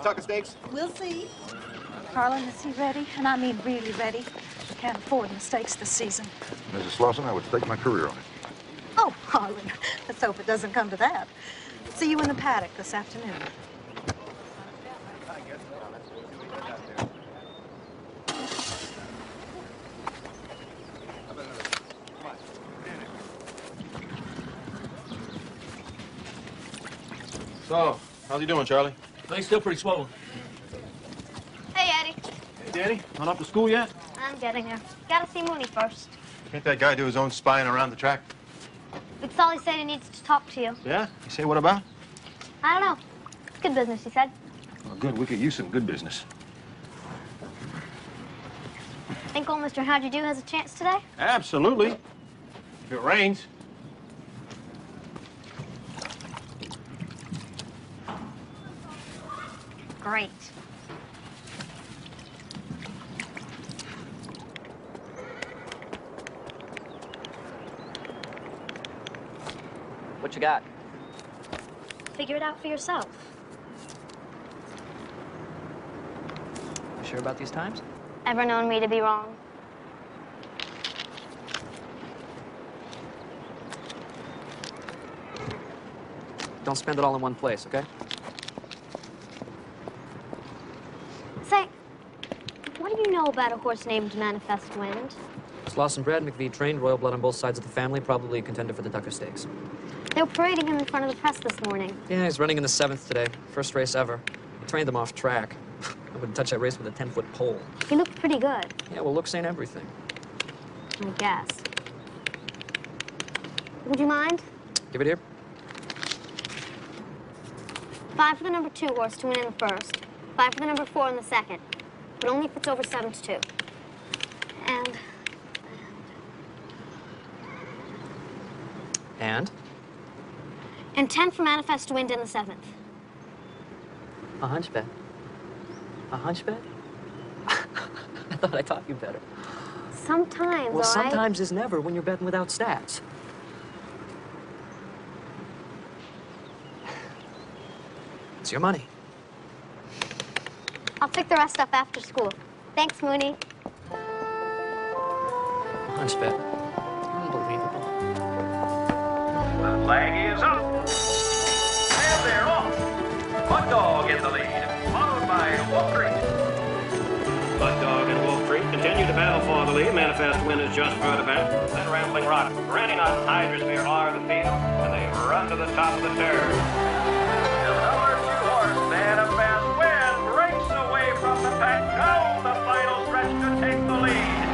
Tucker Steaks? We'll see. Harlan, is he ready? And I mean really ready. We can't afford mistakes this season. Mrs. Slauson, I would stake my career on it. Oh, Harlan, let's hope it doesn't come to that. See you in the paddock this afternoon. So, how's he doing, Charlie? He's still pretty swollen. Hey, Eddie. Hey, Danny, not up to school yet? I'm getting there. Gotta see Mooney first. Can't that guy do his own spying around the track? Big Solly said he needs to talk to you. Yeah? You say what about? I don't know. It's good business, he said. Well, good. We could use some good business. Think old Mr. How'd You Do has a chance today? Absolutely. If it rains. Great. What you got? Figure it out for yourself. You sure about these times? Ever known me to be wrong? Don't spend it all in one place, okay? Say, what do you know about a horse named Manifest Wind? Slauson bred, McVie trained, royal blood on both sides of the family, probably a contender for the Tucker Stakes. They were parading him in front of the press this morning. Yeah, he's running in the 7th today. First race ever. He trained them off track. I wouldn't touch that race with a 10-foot pole. He looked pretty good. Yeah, well, looks ain't everything. I guess. Would you mind? Give it here. 5 for the number 2 horse to win in the first. 5 for the number 4 in the second. But only if it's over 7-2. And... And? And 10 for Manifest Wind in the 7th. A hunch bet. A hunch bet? I thought I taught you better. Sometimes, Well, all right? sometimes is never when you're betting without stats. It's your money. I'll pick the rest up after school. Thanks, Mooney. A hunch bet. Unbelievable. The flag is up. And they're off. Mud Dog in the lead, followed by Wolf Creek. Mud Dog and Wolf Creek continue to battle for the lead. Manifest Wind is just further back. Then Rambling Rock, Granny Knot, and Hydrosphere are the field, and they run to the top of the turn. The number 2 horse, Manifest Wind, breaks away from the pack down the final stretch to take the lead.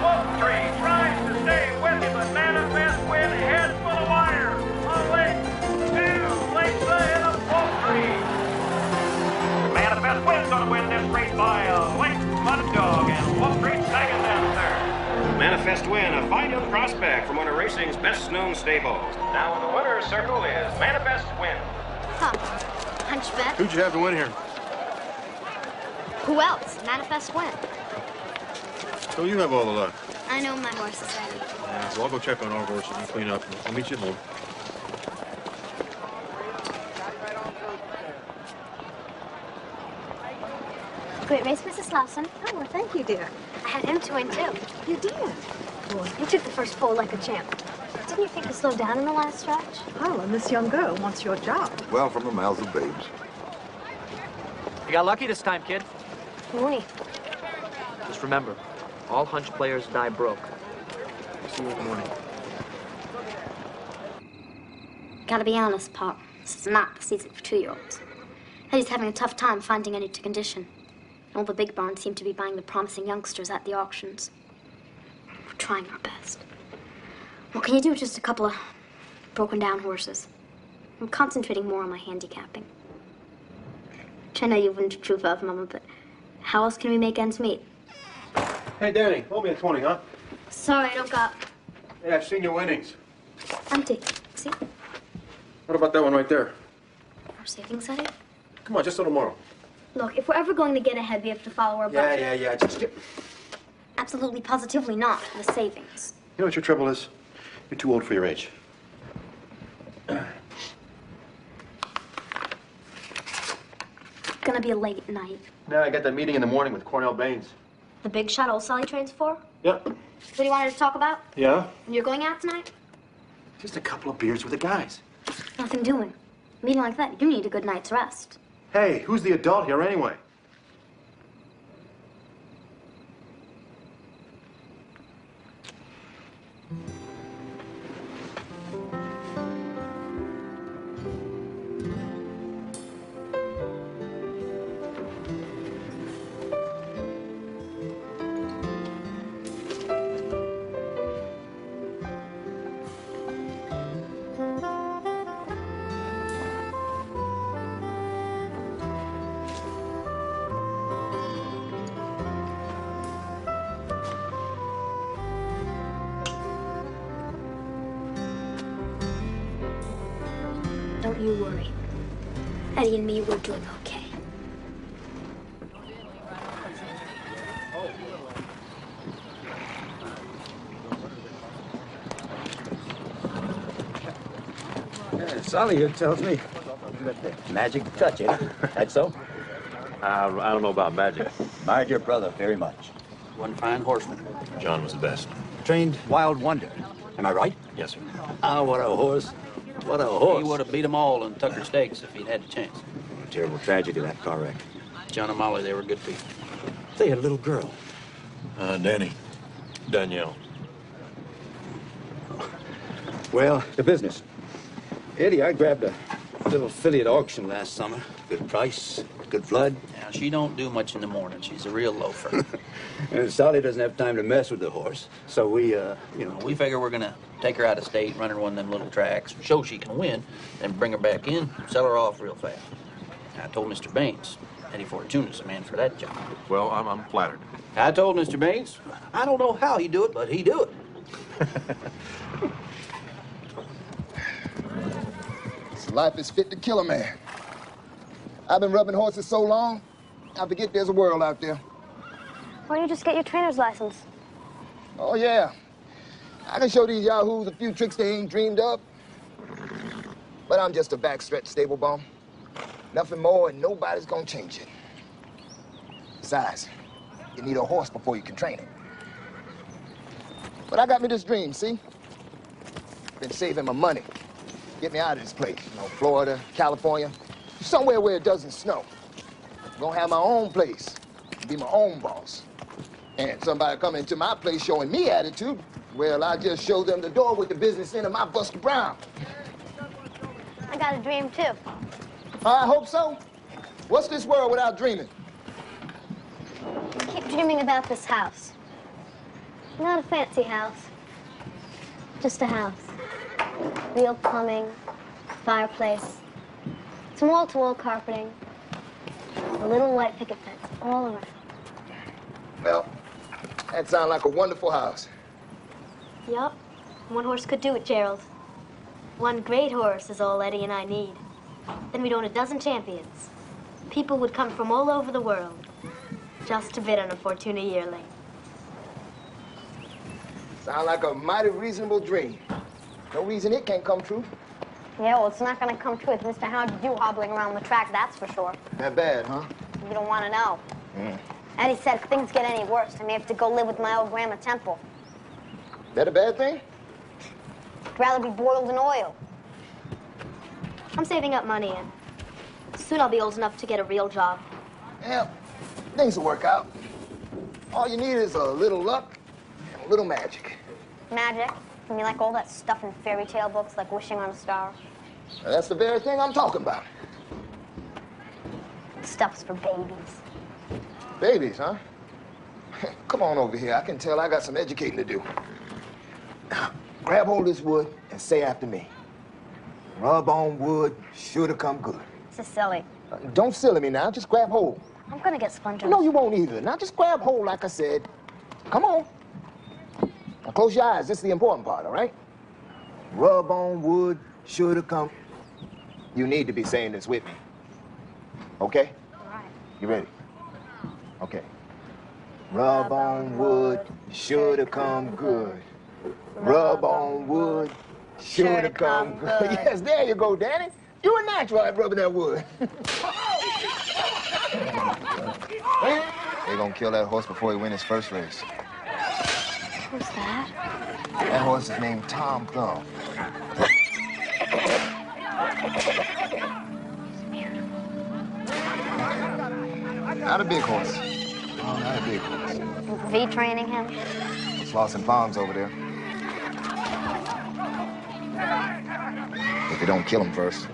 Wolf Creek tries to stay with him, but Manifest Wind heads for the wire. A length, 2 lengths ahead of Wolf Creek. Manifest Wind's gonna win this race by a length. Mud Dog and Wolf Creek second and third. Manifest Wind, a vital prospect from one of racing's best-known stables. Now in the winner's circle is Manifest Wind. Huh. Hunch bet. Who'd you have to win here? Who else? Manifest Wind. So you have all the luck. I know my horse is ready. Yeah, so I'll go check on our horses and clean up. I'll meet you at home. Great race, Mrs. Slauson. Oh, well, thank you, dear. I had him to win, too. You did? Boy, he took the first pole like a champ. Didn't you think he slowed down in the last stretch? Harlan, this young girl wants your job. Well, from the mouths of babes. You got lucky this time, kid. Mooney. Just remember, all hunch players die broke. See you in the morning. Gotta be honest, Pop. This is not the season for 2-year-olds. Eddie's having a tough time finding any to condition. All the big barns seem to be buying the promising youngsters at the auctions. We're trying our best. What can you do with just a couple of broken down horses? I'm concentrating more on my handicapping. Which I know you wouldn't approve of, Mama, but how else can we make ends meet? Hey, Danny, hold me at 20, huh? Sorry, I don't got... Hey, I've seen your winnings. Empty. See? What about that one right there? Our savings, Eddie? Come on, just a little more. Look, if we're ever going to get ahead, we have to follow our budget. Yeah. Just get... Absolutely, positively not. The savings. You know what your trouble is? You're too old for your age. Gonna be be a late night. No, I got that meeting in the morning with Cornell Baines. The big shot old Sully trains for? Yeah. What do you wanted to talk about? Yeah? And you're going out tonight? Just a couple of beers with the guys. Nothing doing. A meeting like that, you need a good night's rest. Hey, who's the adult here anyway? Don't you worry. Eddie and me, we're doing okay. Sully here tells me you got the magic touch, eh? That's so? I don't know about magic. Admired your brother very much. One fine horseman. John was the best. Trained Wild Wonder. Am I right? Yes, sir. Ah, what a horse. What a horse. He would have beat them all in Tucker Stakes if he'd had the chance. Terrible tragedy, that car wreck. John and Molly, they were good people. They had a little girl. Danny. Danielle. Well, the business. Eddie, I grabbed a little filly at auction last summer. Good price, good blood. Now, she don't do much in the morning. She's a real loafer. And Sully doesn't have time to mess with the horse. So we, We figure we're gonna take her out of state, run her one of them little tracks, show she can win, then bring her back in, sell her off real fast. I told Mr. Baines, Eddie Fortuna's the man for that job. Well, I'm flattered. I told Mr. Baines, I don't know how he do it, but he do it. This life is fit to kill a man. I've been rubbing horses so long, I forget there's a world out there. Why don't you just get your trainer's license? Oh, yeah. I can show these yahoos a few tricks they ain't dreamed of. But I'm just a backstretch stable bum. Nothing more, and nobody's gonna change it. Besides, you need a horse before you can train it. But I got me this dream, see? Been saving my money. Get me out of this place. You know, Florida, California, somewhere where it doesn't snow. I'm gonna have my own place, be my own boss. And somebody come into my place showing me attitude, well, I just show them the door with the business end of my Buster Brown. I got a dream, too. I hope so. What's this world without dreaming? I keep dreaming about this house. Not a fancy house. Just a house. Real plumbing, fireplace, some wall-to-wall carpeting, a little white picket fence all around. Well, that sounds like a wonderful house. Yup. One horse could do it, Gerald. One great horse is all Eddie and I need. Then we'd own a dozen champions. People would come from all over the world just to bid on a Fortuna yearling. Sound like a mighty reasonable dream. No reason it can't come true. Yeah, well, it's not going to come true with Mr. Hound you hobbling around the track, that's for sure. That bad, huh? You don't want to know. Eddie said if things get any worse, I may have to go live with my old Grandma Temple. That a bad thing? I'd rather be boiled in oil. I'm saving up money, and soon I'll be old enough to get a real job. Yeah, things will work out. All you need is a little luck and a little magic. Magic? You mean like all that stuff in fairy tale books, like Wishing on a Star? Now, that's the very thing I'm talking about. Stuff's for babies. Babies, huh? Come on over here. I can tell I got some educating to do. Now, grab hold of this wood and say after me. Rub on wood, sure to come good. This is silly. Don't silly me now. Just grab hold. I'm gonna get splinters. No, you won't either. Now just grab hold like I said. Come on. Now close your eyes. This is the important part, all right? Rub on wood, sure to come. You need to be saying this with me. Okay? All right. You ready? Okay. Rub on wood, sure to come good. Rub on wood, sure to come good. Yes, there you go, Danny. You're a natural at rubbing that wood. They're gonna kill that horse before he wins his first race. Who's that? That horse is named Tom Thumb. Not a big horse. Oh, not a big horse. V training him? It's Lawson Farms over there. If they don't kill him first.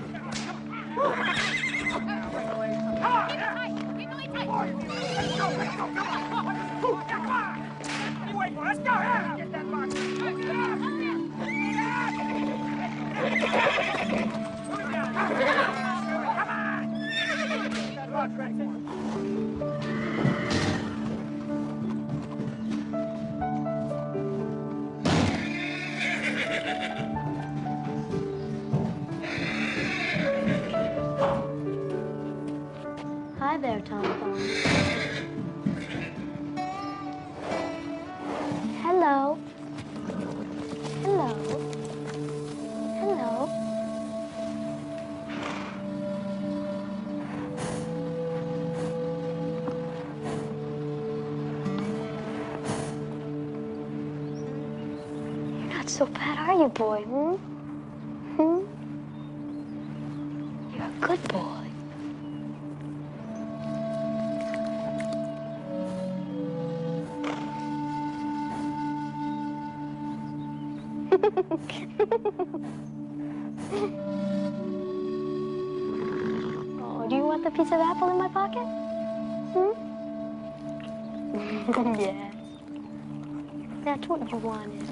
Hi there, Tom Thumb. Hello. Hello. Hello. You're not so bad, are you, boy? You're a good boy. Oh, do you want the piece of apple in my pocket? Yes. That's what you wanted.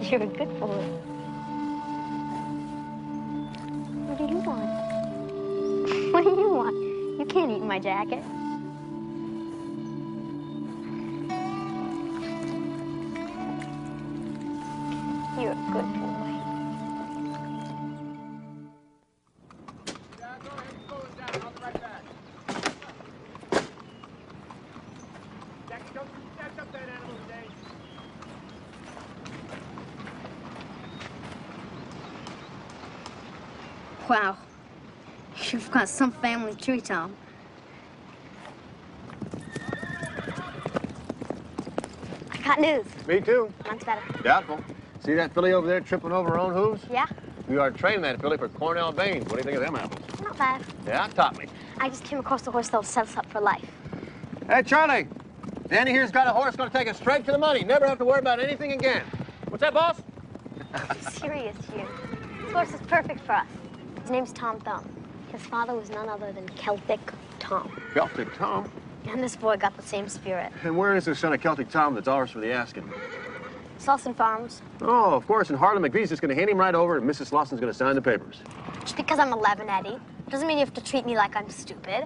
You're a good boy. What do you want? What do you want? You can't eat my jacket. You're a good boy. Wow. You've got some family tree, Tom. I got news. Me too. Mine's better. Doubtful. See that filly over there tripping over her own hooves? Yeah? We are training that filly for Cornell Baines. What do you think of them apples? Not bad. Yeah, taught me. I just came across the horse that'll set us up for life. Hey, Charlie. Danny here's got a horse going to take us straight to the money. Never have to worry about anything again. What's that, boss? I'm serious here. This horse is perfect for us. His name's Tom Thumb. His father was none other than Celtic Tom. Celtic Tom? And this boy got the same spirit. And where is this son of Celtic Tom that's ours for the asking? Slauson Farms. Oh, of course. And Harlan McVee's just going to hand him right over, and Mrs. Slauson's going to sign the papers. Just because I'm 11, Eddie, doesn't mean you have to treat me like I'm stupid.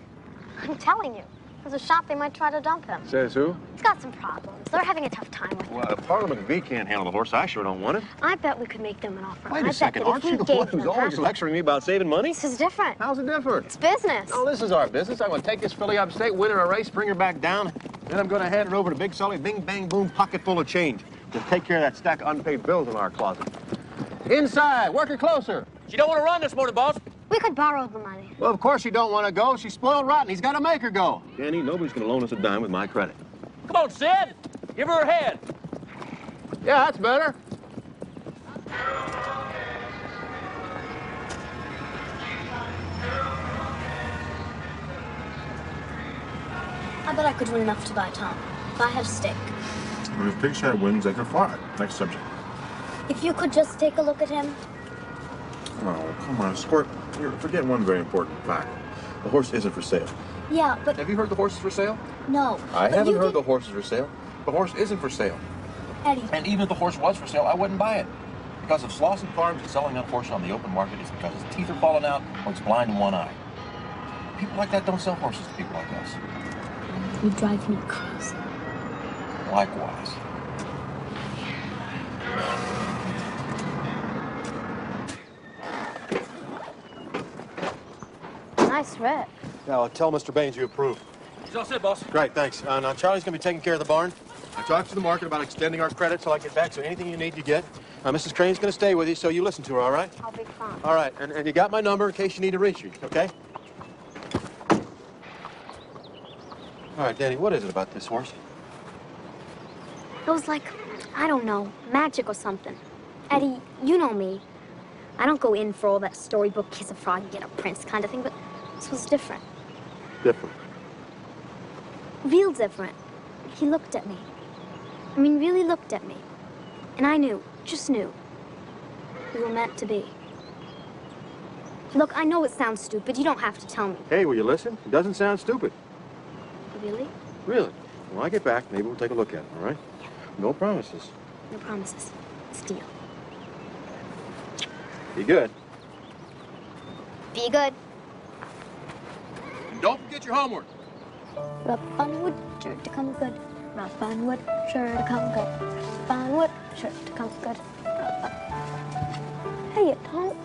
I'm telling you. There's a shop they might try to dump him. Says who? He's got some problems. They're having a tough time with him. Well, if Harlan McVee can't handle the horse, I sure don't want it. I bet we could make them an offer. Wait I a second. bet that Aren't if you we the one gave who's them always half- lecturing me about saving money? This is different. How's it different? It's business. Oh, this is our business. I'm going to take this filly upstate, win her a race, bring her back down, then I'm going to hand it over to Big Sully, bing, bang, boom, pocket full of change. To take care of that stack of unpaid bills in our closet. Inside, work her closer. She don't want to run this morning, boss. We could borrow the money. Well, of course you don't want to go. She's spoiled rotten. He's got to make her go. Danny, nobody's going to loan us a dime with my credit. Come on, Sid. Give her her head. Yeah, that's better. I bet I could win enough to buy Tom. If I had a stake. Well, if Pigshad wins, they can fly. Next subject. If you could just take a look at him. Oh, come on, Squirt. You're forgetting one very important fact. The horse isn't for sale. Yeah, but Have you heard the horse is for sale? no. I But haven't you heard did- the horse is for sale. The horse isn't for sale. Eddie, And even if the horse was for sale, I wouldn't buy it. Because if Slauson Farms is selling that horse on the open market, it's because his teeth are falling out or it's blind in one eye. People like that don't sell horses to people like us. you drive me crazy. Likewise. Nice rip. Now, tell Mr. Baines you approve. He's all set, boss. Great, thanks. Now, Charlie's going to be taking care of the barn. I talked to the market about extending our credit till I get back, so anything you need, you get. Mrs. Crane's going to stay with you, so you listen to her, all right? I'll be fine. All right, and you got my number in case you need to reach me, okay? All right, Danny, what is it about this horse? It was like, I don't know, magic or something. Eddie, you know me. I don't go in for all that storybook kiss a frog and get a prince kind of thing, but this was different. Different. Real different. He looked at me. I mean, really looked at me. And I knew, just knew, we were meant to be. Look, I know it sounds stupid. You don't have to tell me. Hey, will you listen? It doesn't sound stupid. Really? Really? When I get back, maybe we'll take a look at it, all right? Yeah. No promises. No promises. It's a deal. Be good. Be good. And don't forget your homework. Rub on wood, sure to come good. Rub on wood, sure to come good. Rub on wood, sure to come good. Hey, you don't.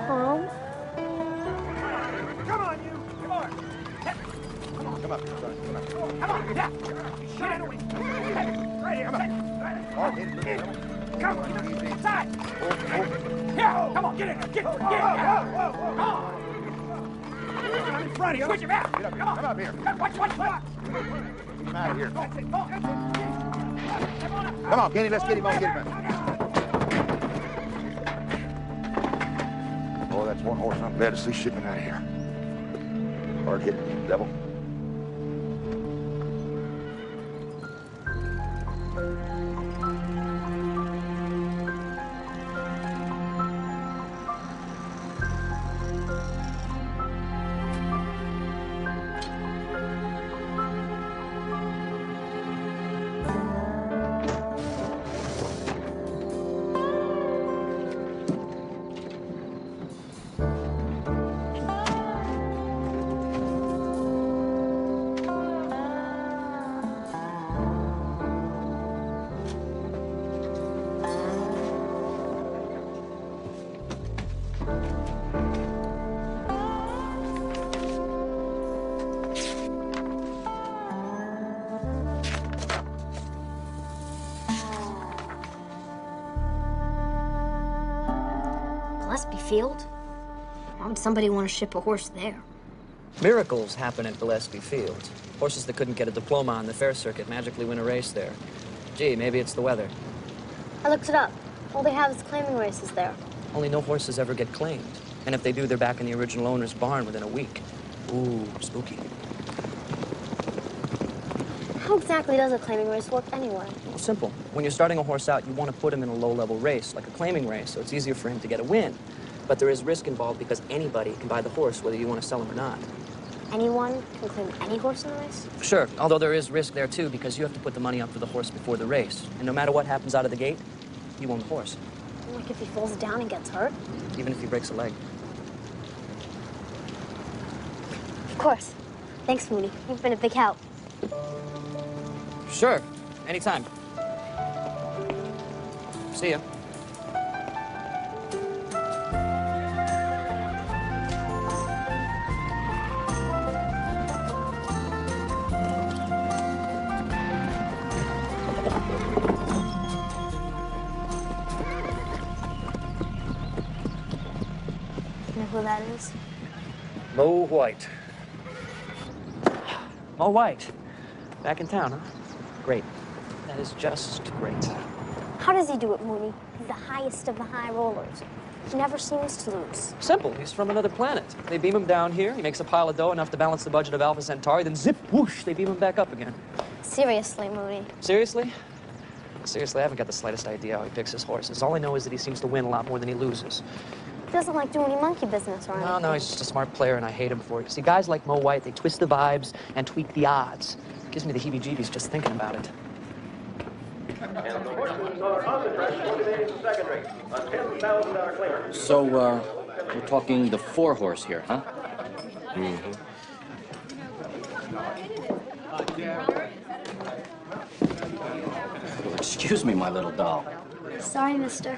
Mom? Come on, you! Come on! Come on, come on, come on. Come on, yeah! Shut it away! Right here, come on. Come on, get inside! Yeah, come on, get in there! Get in there! Come on! I'm in front of you. Switch him out! Come on. Come up here. Watch. Get him out of here. That's it. Come on, Kenny, let's get him on. Get him out. Oh, that's one horse I'm glad to see shipping out of here. Hard hit, devil. Gillespie Field? Why would somebody want to ship a horse there? Miracles happen at Gillespie Field. Horses that couldn't get a diploma on the fair circuit magically win a race there. Gee, maybe it's the weather. I looked it up. All they have is claiming races there. Only no horses ever get claimed. And if they do, they're back in the original owner's barn within a week. Ooh, spooky. How exactly does a claiming race work anyway? Well, simple. When you're starting a horse out, you want to put him in a low-level race, like a claiming race, so it's easier for him to get a win. But there is risk involved because anybody can buy the horse, whether you want to sell him or not. Anyone can claim any horse in the race? Sure, although there is risk there, too, because you have to put the money up for the horse before the race. And no matter what happens out of the gate, you own the horse. Like if he falls down and gets hurt? Even if he breaks a leg. Of course. Thanks, Mooney. You've been a big help. Sure, anytime. See ya. You know who that is? Mo White. Mo White. Back in town, huh? Great. That is just great. How does he do it, Mooney? He's the highest of the high rollers. He never seems to lose. Simple. He's from another planet. They beam him down here. He makes a pile of dough enough to balance the budget of Alpha Centauri. Then zip, whoosh, they beam him back up again. Seriously, Mooney. Seriously? Seriously, I haven't got the slightest idea how he picks his horses. All I know is that he seems to win a lot more than he loses. He doesn't like doing any monkey business or anything. No, he's just a smart player, and I hate him for it. See, guys like Mo White, they twist the vibes and tweak the odds. Gives me the heebie-jeebies just thinking about it. And the horsemen are on the track, motivating the second race, a $10,000 claimer. So, we're talking the 4-horse here, huh? Mm-hmm. Well, excuse me, my little doll. Sorry, mister.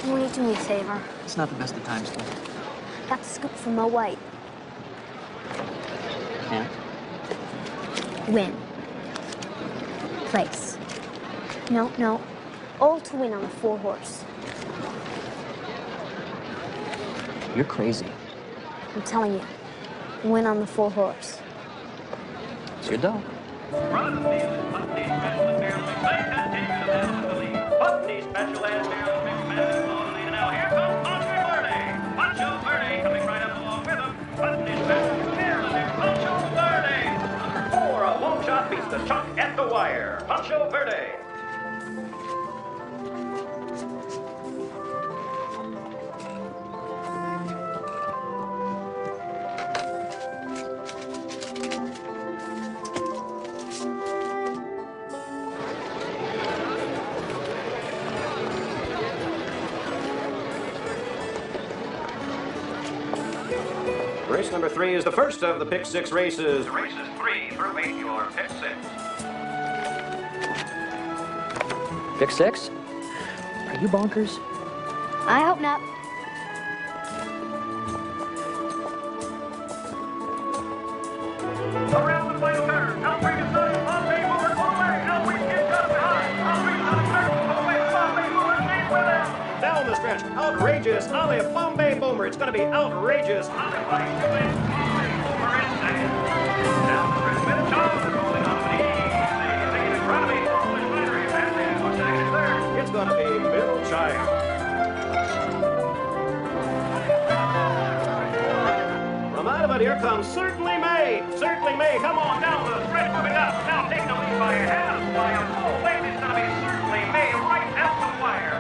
Mooney, do me a favor. It's not the best of times, though. Got the scoop from Mo White. Yeah? Win. place. No. All to win on the 4-horse. You're crazy. I'm telling you. Win on the 4-horse. It's your dog. Putney Special and Maryland mixed man on the lead. Now here comes Pancho Verde. Pancho Verde coming right up along with him. Putney Special, Maryland there. Pancho Verde. 4, a long shot beats the chunk at the wire. Pancho Verde. Race number 3 is the first of the Pick 6 races. Races 3 through 8, your Pick 6. Pick 6? Are you bonkers? I hope not. Around the final turn. Outrageous Sunny, Bombay Boomer, full away. Now we get cut behind. Outrageous Sunny, third, full away. Bombay Boomer, lead with him. Down the stretch, Outrageous Ollie, Bombay Boomer. It's going to be Outrageous Ollie. It's going to be Bill Child. From out of it, here comes Certainly May. Certainly May, come on down the stretch, moving up. Now taking the lead by a half wire. Full length is going to be Certainly May right at the wire.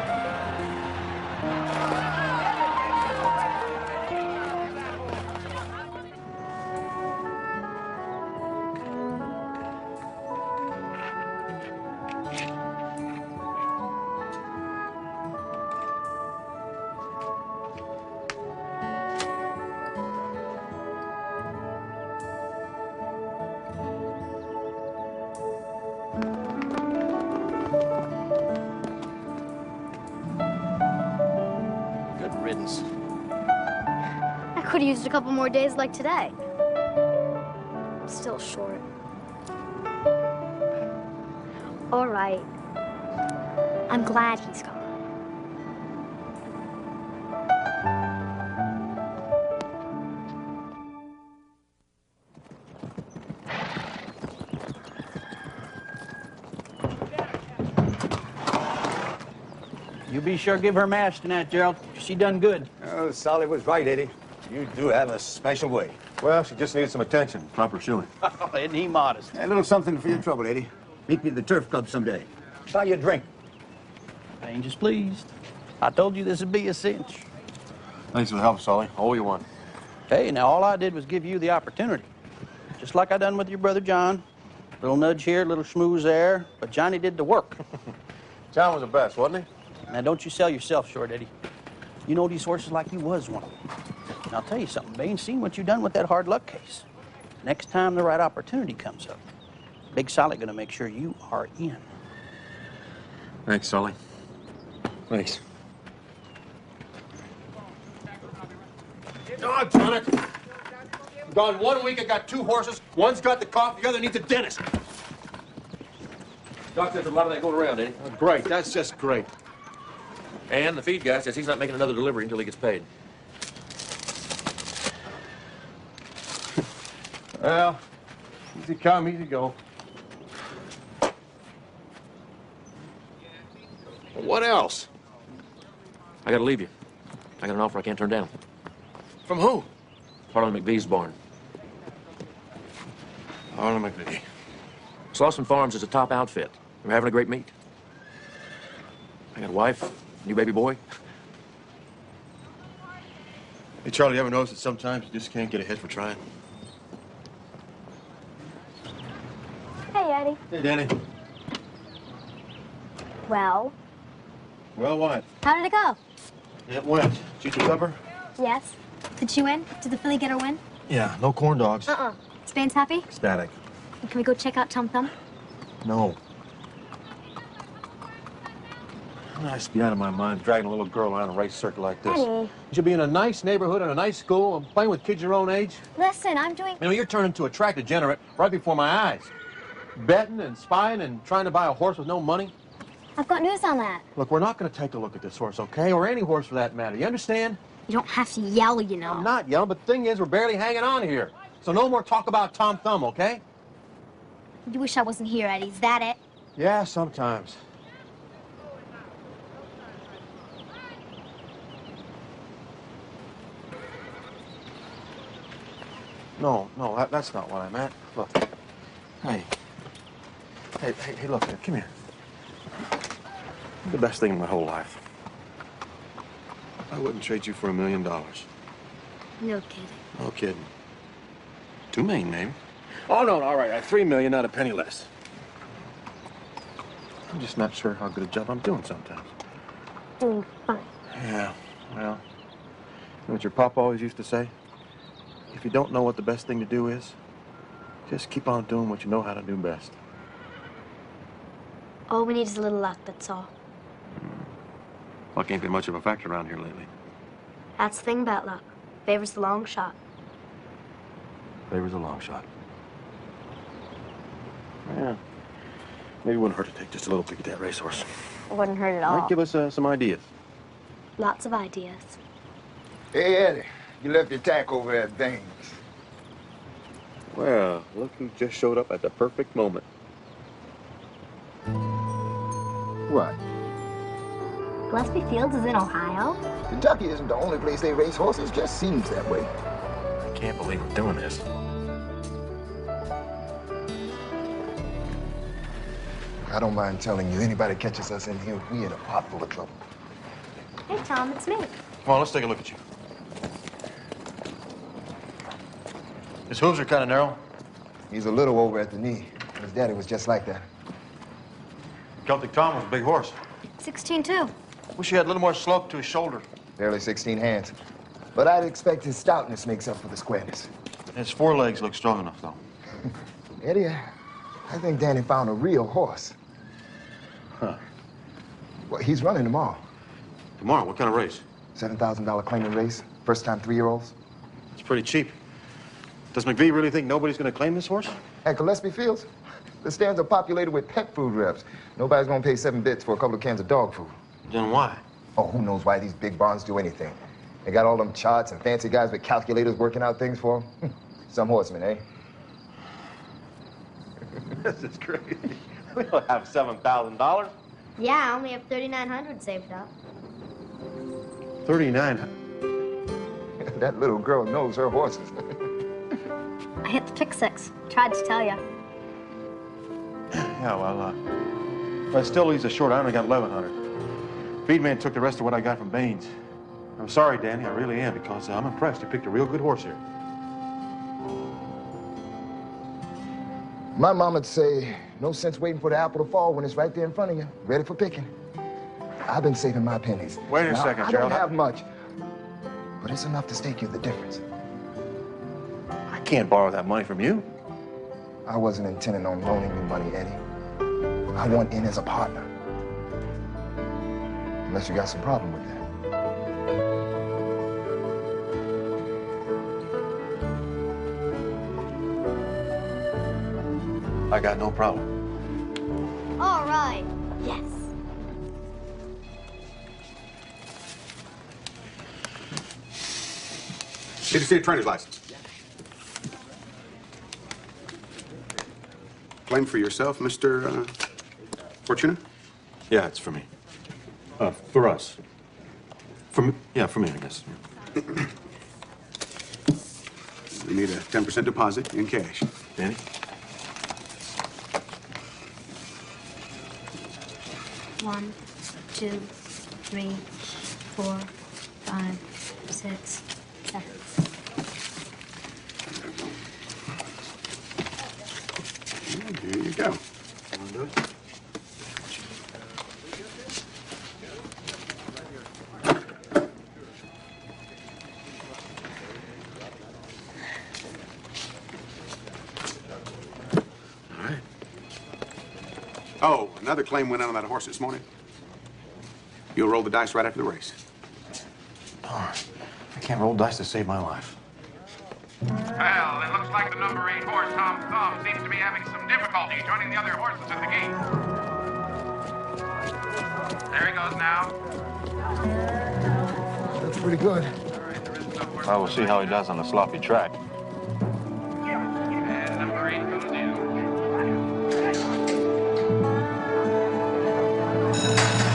I could have used a couple more days like today. I'm still short. All right. I'm glad he's gone. You be sure give her mash tonight, Gerald. She done good. Oh, Solly was right, Eddie. You do have a special way. Well, she just needed some attention. Proper shoeing. Isn't he modest? A little something for your trouble, Eddie. Meet me at the turf club someday. Buy you a drink. Angel's pleased. I told you this would be a cinch. Thanks for the help, Sully. All you want. Hey, now all I did was give you the opportunity. Just like I done with your brother John. Little nudge here, little schmooze there, but Johnny did the work. John was the best, wasn't he? Now, don't you sell yourself short, Eddie. You know these horses like you was one of them. And I'll tell you something, Bane, seen what you done with that hard luck case. Next time the right opportunity comes up, Big Solid gonna make sure you are in. Thanks, Sully. Thanks. Doggone it! Gone 1 week, I got 2 horses. One's got the cough, the other needs a dentist. Doc says a lot of that going around, Eddie. Oh, great, that's just great. And the feed guy says he's not making another delivery until he gets paid. Well, easy come, easy go. Well, what else? I gotta leave you. I got an offer I can't turn down. From who? Harlan McVee's barn. Harlan McVee. Slauson Farms is a top outfit. We're having a great meet. I got a wife, new baby boy. Hey, Charlie, you ever notice that sometimes you just can't get ahead for trying? Hey, Eddie. Hey, Danny. Well, Well, what? how did it go? It went. Did you cover? Yes. Did she win? Did the filly get her win? Yeah, no corn dogs. Spain's happy? Ecstatic. Can we go check out Tum Thum? No. I should be out of my mind dragging a little girl around a race circuit like this. Eddie. You should be in a nice neighborhood and a nice school and playing with kids your own age. Listen, I'm doing... You know, you're turning into a track degenerate right before my eyes. Betting and spying and trying to buy a horse with no money? I've got news on that. Look, we're not going to take a look at this horse, okay? Or any horse for that matter. You understand? You don't have to yell, you know. I'm not yelling, but the thing is, we're barely hanging on here. So no more talk about Tom Thumb, okay? You wish I wasn't here, Eddie. Is that it? Yeah, sometimes. No, that's not what I meant. Look. Hey, look, come here. The best thing in my whole life. I wouldn't trade you for $1 million. No kidding. No kidding. 2 million, maybe. Oh, no, all right, 3 million, not a penny less. I'm just not sure how good a job I'm doing sometimes. Doing fine. Yeah, well, you know what your papa always used to say? If you don't know what the best thing to do is, just keep on doing what you know how to do best. All we need is a little luck, that's all. Luck ain't been much of a factor around here lately. That's the thing about luck. Favors the long shot. Favors a long shot. Yeah. Maybe it wouldn't hurt to take just a little peek at that racehorse. It wouldn't hurt at all. Might give us some ideas. Lots of ideas. Hey, Eddie, you left your tack over at Baines. Well, look who just showed up at the perfect moment. What? Gillespie Fields is in Ohio? Kentucky isn't the only place they race horses, just seems that way. I can't believe we're doing this. I don't mind telling you, anybody catches us in here, we in a pot full of trouble. Hey, Tom, it's me. Come on, let's take a look at you. His hooves are kind of narrow. He's a little over at the knee. His daddy was just like that. Celtic Tom was a big horse. 16-2. Wish he had a little more slope to his shoulder. Barely 16 hands. But I'd expect his stoutness makes up for the squareness. His forelegs look strong enough, though. Eddie, I think Danny found a real horse. Huh. Well, he's running tomorrow. Tomorrow? What kind of race? $7,000 claiming race. First time 3-year-olds. It's pretty cheap. Does McVee really think nobody's going to claim this horse? At Gillespie Fields, the stands are populated with pet food reps. Nobody's going to pay 7 bits for a couple of cans of dog food. Then why? Oh, who knows why these big barns do anything. They got all them charts and fancy guys with calculators working out things for them. Some horsemen, eh? This is crazy. We don't have $7,000. Yeah, I only have $3,900 saved up. 39. That little girl knows her horses. I hit the trick 6. Tried to tell you. Yeah, well, but still leaves us short. I only got 1,100. Feedman took the rest of what I got from Baines. I'm sorry, Danny, I really am, because I'm impressed. You picked a real good horse here. My mama'd say, no sense waiting for the apple to fall when it's right there in front of you, ready for picking. I've been saving my pennies. Wait a second, I Gerald. don't have much, but it's enough to stake you the difference. I can't borrow that money from you. I wasn't intending on loaning you money, Eddie. I want in as a partner. Unless you got some problem with that. I got no problem. All right. Yes. Did you see a trainer's license? Claim for yourself, Mr. Fortuna? Yeah, it's for me. For us. For me, yeah, for me, I guess. We need a 10% deposit in cash. Danny? One, 2, 3, 4, 5, 6, 7. Here you go. Oh, another claim went out on that horse this morning. You'll roll the dice right after the race. Darn. I can't roll dice to save my life. Well, it looks like the number 8 horse, Tom Thumb, seems to be having some difficulty joining the other horses at the gate. There he goes now. That's pretty good. I will see how he does on the sloppy track. And number 8 goes in.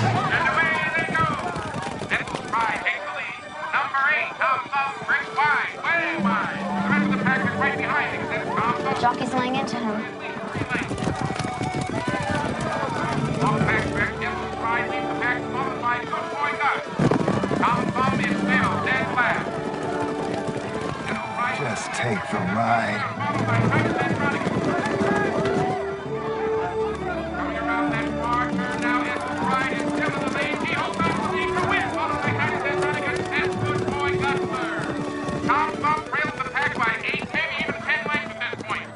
And away they go. Dennis Pride takes the lead. Number 8, Tom Thumb, breaks wide, way wide. The rest of the pack is right behind him. Then Tom Thumb. The jockey's laying into him. Long pack back, Dennis Pride leads the pack, followed by Good Boy Gus. Tom Thumb is still dead last. Just take the ride. Coming around that far turn now, Dennis Pride is still in the lead. He hopes that will lead to win. Followed by Kaiser Runnigan and Good Boy Gutzler. Tom Thumb trails the pack by 8, maybe even 10 lengths at this point.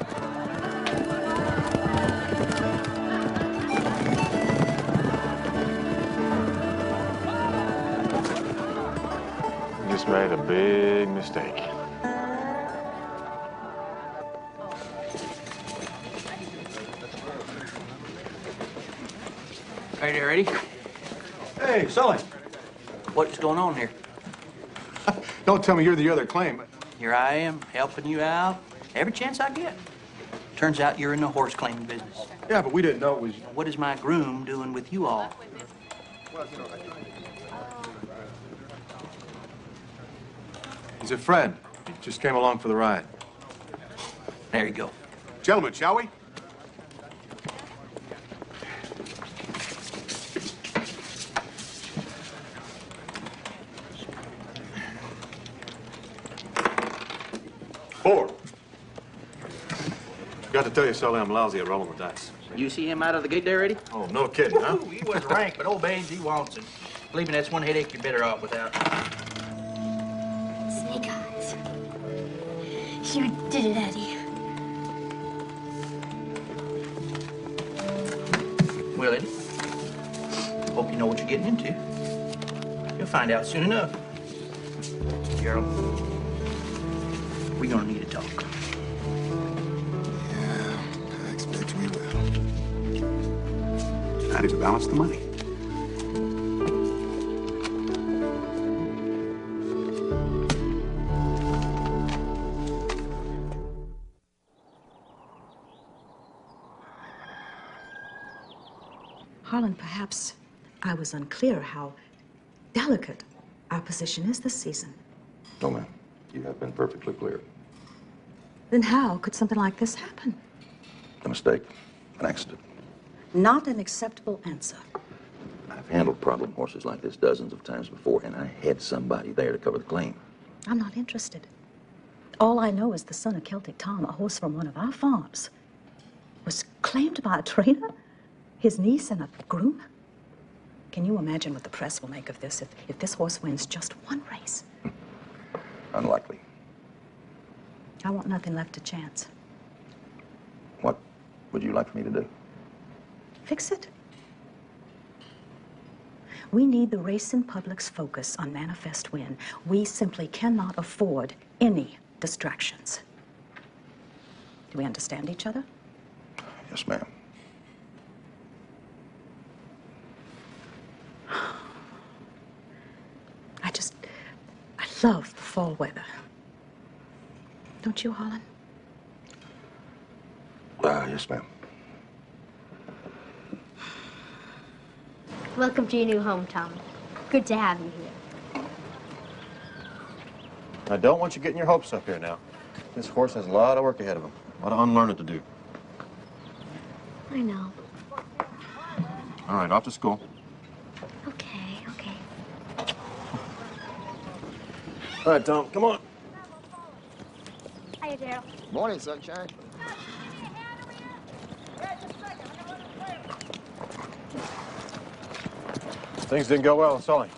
You just made a big mistake. Hey there, Eddie. Hey, Sully. What's going on here? Don't tell me you're the other claimant. Here I am, helping you out every chance I get. Turns out you're in the horse claiming business. Yeah, but we didn't know it was... What is my groom doing with you all? He's a friend. He just came along for the ride. There you go. Gentlemen, shall we? Four. Got to tell you, Sully, I'm lousy at rolling the dice. You see him out of the gate there, Eddie? Oh, no kidding, huh? He was rank, but old Baines, he wants it. Believe me, that's one headache you're better off without. Snake Eyes. You did it, Eddie. Well, Eddie, hope you know what you're getting into. You'll find out soon enough. Gerald, we're gonna need to talk. Yeah, I expect we will. How did you balance the money? Harlan, perhaps I was unclear how delicate our position is this season. No, ma'am. You have been perfectly clear. Then how could something like this happen? A mistake. An accident. Not an acceptable answer. I've handled problem horses like this dozens of times before, and I had somebody there to cover the claim. I'm not interested. All I know is the son of Celtic Tom, a horse from one of our farms, was claimed by a trainer, his niece, and a groom. Can you imagine what the press will make of this if this horse wins just one race? Unlikely. I want nothing left to chance. What would you like for me to do? Fix it. We need the racing public's focus on Manifest Win. We simply cannot afford any distractions. Do we understand each other? Yes, ma'am. I love the fall weather. Don't you, Harlan? Yes, ma'am. Welcome to your new home, Tommy. Good to have you here. I don't want you getting your hopes up here now. This horse has a lot of work ahead of him. A lot of unlearning to do. I know. All right, off to school. Okay, okay. All right, Tom, come on. Hiya, Daryl. Morning, sunshine. Things didn't go well, Sully.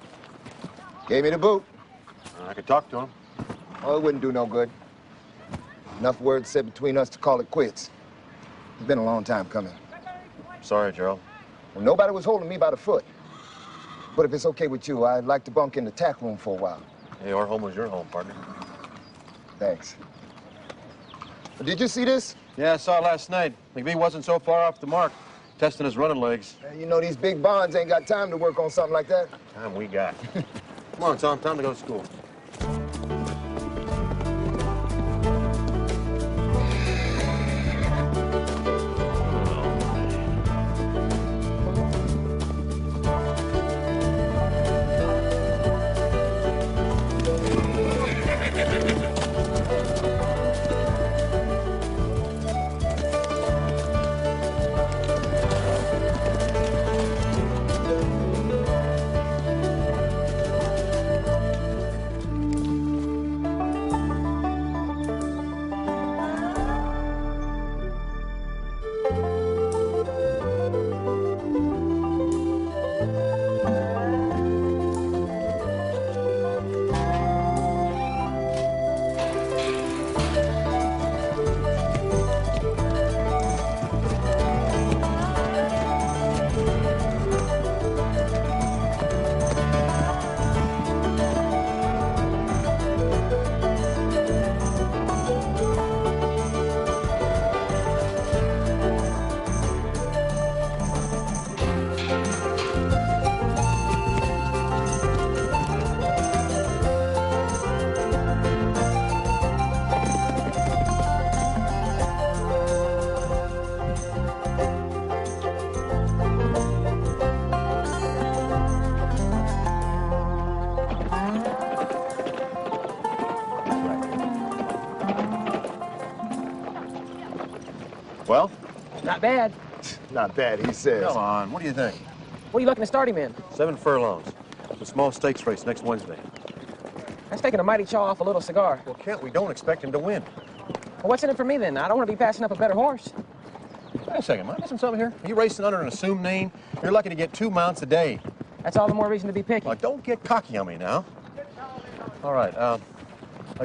Gave me the boot. I could talk to him. Oh, it wouldn't do no good. Enough words said between us to call it quits. It's been a long time coming. Sorry, Gerald. Well, nobody was holding me by the foot. But if it's okay with you, I'd like to bunk in the tack room for a while. Hey, our home was your home, partner. Thanks. Did you see this? Yeah, I saw it last night. McBee wasn't so far off the mark, testing his running legs. You know, these big bonds ain't got time to work on something like that. Time we got. Come on, Tom. Time to go to school. Well? Not bad. Not bad, he says. Come on, what do you think? What are you looking to start him in? 7 furlongs. The small stakes race next Wednesday. That's taking a mighty chaw off a little cigar. Well, Kent, we don't expect him to win. Well, what's in it for me, then? I don't want to be passing up a better horse. Wait a second, am I missing something here? Are you racing under an assumed name? You're lucky to get 2 mounts a day. That's all the more reason to be picky. Well, don't get cocky on me now. All right, I'll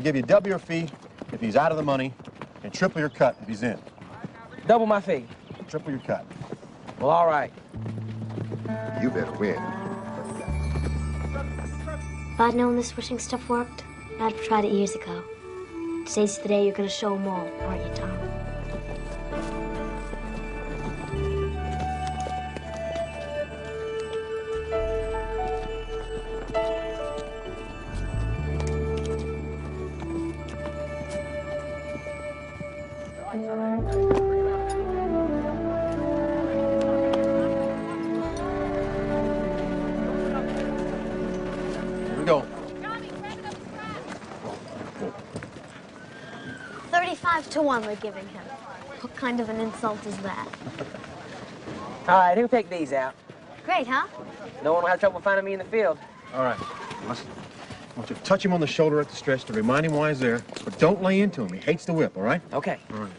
give you double your fee if he's out of the money and triple your cut if he's in. Double my fee. Triple your cut. Well, all right. You better win. If I'd known this wishing stuff worked, I'd have tried it years ago. Today's the day you're going to show them all, aren't you, Tom? Here we go. 35-1 we're giving him. What kind of an insult is that? All right, who'll take these out? Great, huh? No one will have trouble finding me in the field. All right, listen. I want you to touch him on the shoulder at the stretch to remind him why he's there, but don't lay into him. He hates the whip, all right? Okay. All right.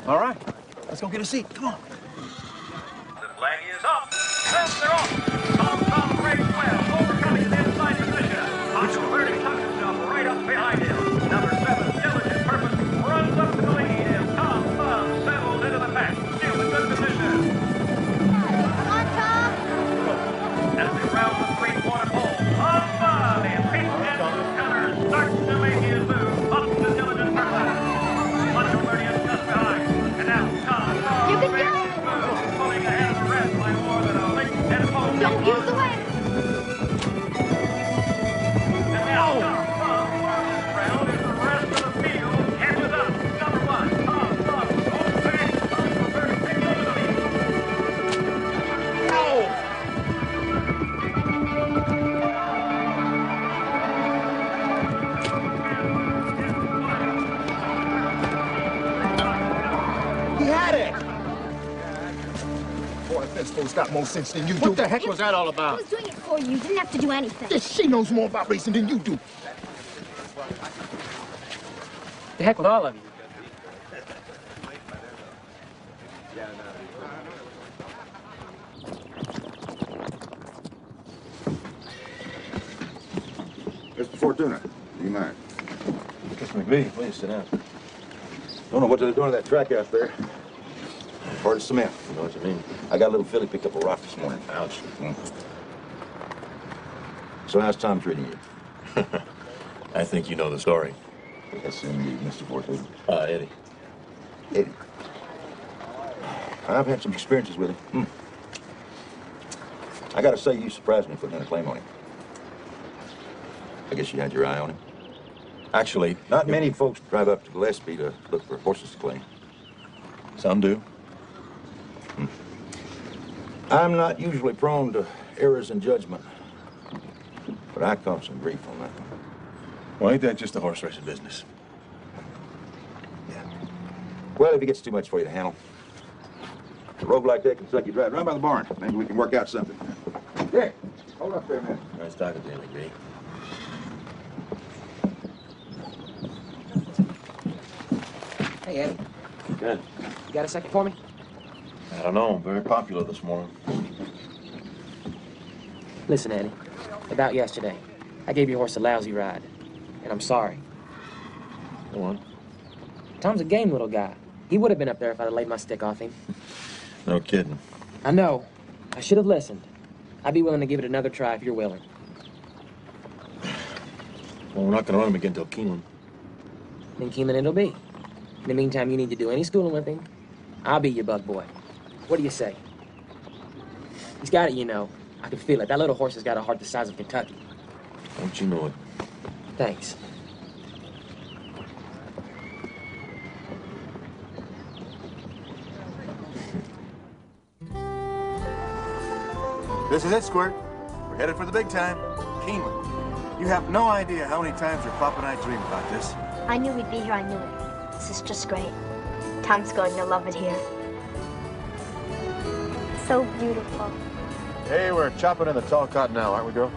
All right, let's go get a seat. Come on. The flag is up. And they're off. Tom breaks well, overcoming his inside position. Otto Verdi tucks himself right up behind him. Number 7, Diligent Purpose, runs up to the lead as Tom Thumb settles into the pack. Still in good position. Come on, Tom. As they round the 3-quarter pole, Tom Thumb is hit and counter starts to make his move up to Diligent Purpose. Otto Verdi is just behind. And now Tom Thumb makes his move, pulling ahead of the rest by more than a length and a pole. Don't use the way. And now Tom Thumb turns around as the rest of the field catches up. Number 1, Tom Thumb goes back. Otto Verdi taking over the lead. He had it! Boy, if this fool's got more sense than you do. What the heck was that all I about? was doing it for you. You didn't have to do anything. Yes, she knows more about racing than you do. The heck with all of you. Mr. Fortuna, do you mind? Mr. McBee, please sit down. Don't know what they're doing to that track out there. Hard as cement. You know what I mean? I got a little filly pick up a rock this morning. Ouch. So So how's Tom treating you? I think you know the story. Yes, indeed, Mr. Fortune. Eddie. Eddie. I've had some experiences with him. I gotta say, you surprised me putting in a claim on him. I guess you had your eye on him. Actually, Not many folks drive up to Gillespie to look for horses to claim. some do. I'm not usually prone to errors in judgment, but I caught some grief on that one. Well, ain't that just the horse racing business? Well, if it gets too much for you to handle, a rogue like that can suck you dry. Run by the barn. Maybe we can work out something. Dick, hold up there a minute. Nice talking to you, McGree. Hey, Eddie. Good. You got a second for me? I don't know. Very popular this morning. Listen, Eddie. About yesterday. I gave your horse a lousy ride. And I'm sorry. Go on. Tom's a game little guy. He would have been up there if I'd have laid my stick off him. No kidding. I know. I should have listened. I'd be willing to give it another try if you're willing. Well, we're not going to run him again till Keeneland. Then Keeneland it'll be. In the meantime, you need to do any schooling with him. I'll be your bug boy. What do you say? He's got it, you know. I can feel it. That little horse has got a heart the size of Kentucky. Don't you know it? Thanks. This is it, Squirt. We're headed for the big time, Keeneland. You have no idea how many times your papa and I dreamed about this. I knew we'd be here, I knew it. This is just great. Tom's going to love it here. So beautiful. Hey, we're chopping in the tall cotton now, aren't we, girl?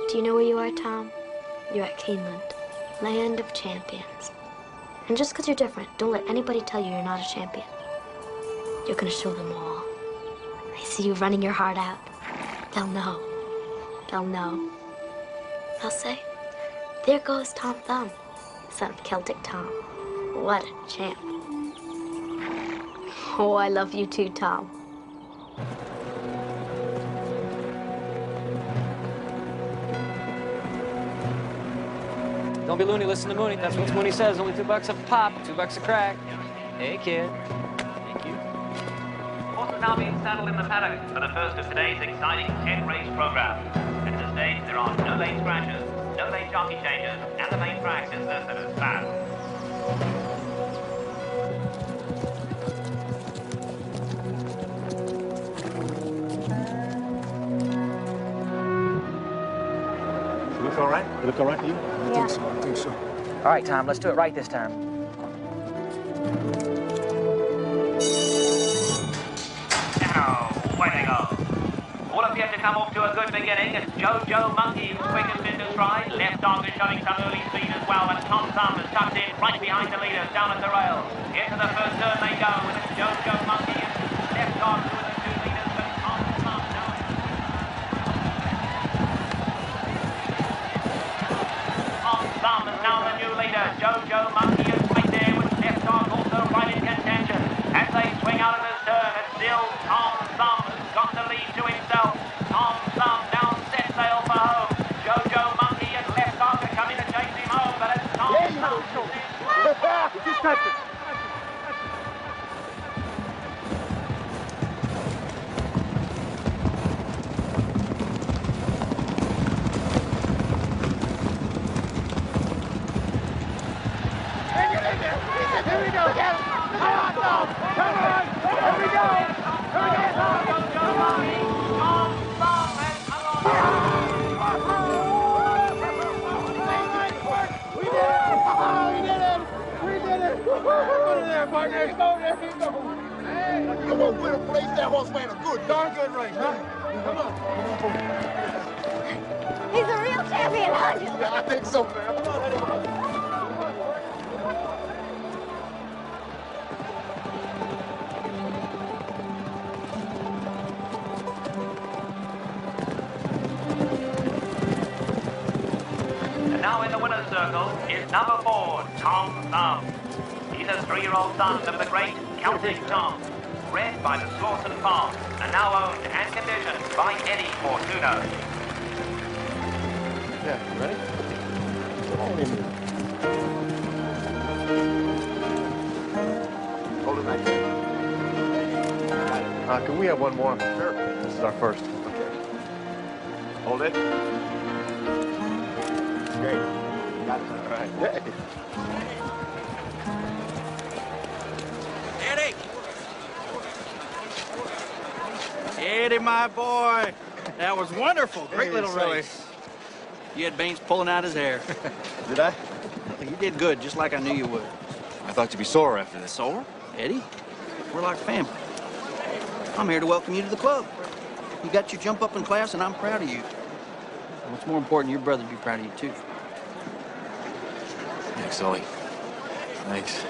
Do you know where you are, Tom? You're at Keeneland, land of champions. And just because you're different, don't let anybody tell you you're not a champion. You're gonna show them all. They see you running your heart out. They'll know. They'll know. They'll say, there goes Tom Thumb, son of Celtic Tom. What a champ. Oh, I love you too, Tom. Don't be loony, listen to Mooney. That's what Mooney says. Only $2 a pop, $2 a crack. Hey, kid. Thank you. Horses now being saddled in the paddock for the first of today's exciting 10-race program. At this stage, there are no lane scratches, no lane jockey changes, and the main track is listed as fast. Look all right? It look all right to you? I think so. All right, Tom, let's do it right this time. Now, away they go. All appear to come off to a good beginning. Jojo Monkey quickest into stride. Left arm is showing some early speed as well, and Tom Thumb is tucked in right behind the leaders down at the rail. Into the first turn they go, and it's Jojo Monkey and left arm to the two leaders, but Tom Thumb now. Tom Thumb is now the new leader. Jojo Monkey is right there with left arm also right in contention. As they swing out of his turn, it's still Tom Thumb who's got the lead to himself. Tom Thumb now set sail for home. Jojo Monkey and left arm are coming to chase him home, but it's Tom Thumb. Just touch it. that horse ran a good, darn good race, huh? Come on. He's a real champion, aren't you? Yeah, I think so, man. Come on, And now in the winner's circle is number 4, Tom Thumb. He's a 3-year-old son of the great Celtic Tom, bred by the Slauson Farm, and now owned and conditioned by Eddie Fortuna. Yeah, you ready? Hold it back there. Can we have one more? Sure. This is our first. Okay. Hold it. Okay. Got it. All right. Eddie! Eddie, my boy. That was wonderful. Great little race. You had Baines pulling out his hair. Did I? You did good, just like I knew you would. I thought you'd be sore after this. Sore? Eddie, we're like family. I'm here to welcome you to the club. You got your jump up in class, and I'm proud of you. What's more important, your brother'd be proud of you, too. Thanks, Sully. Thanks.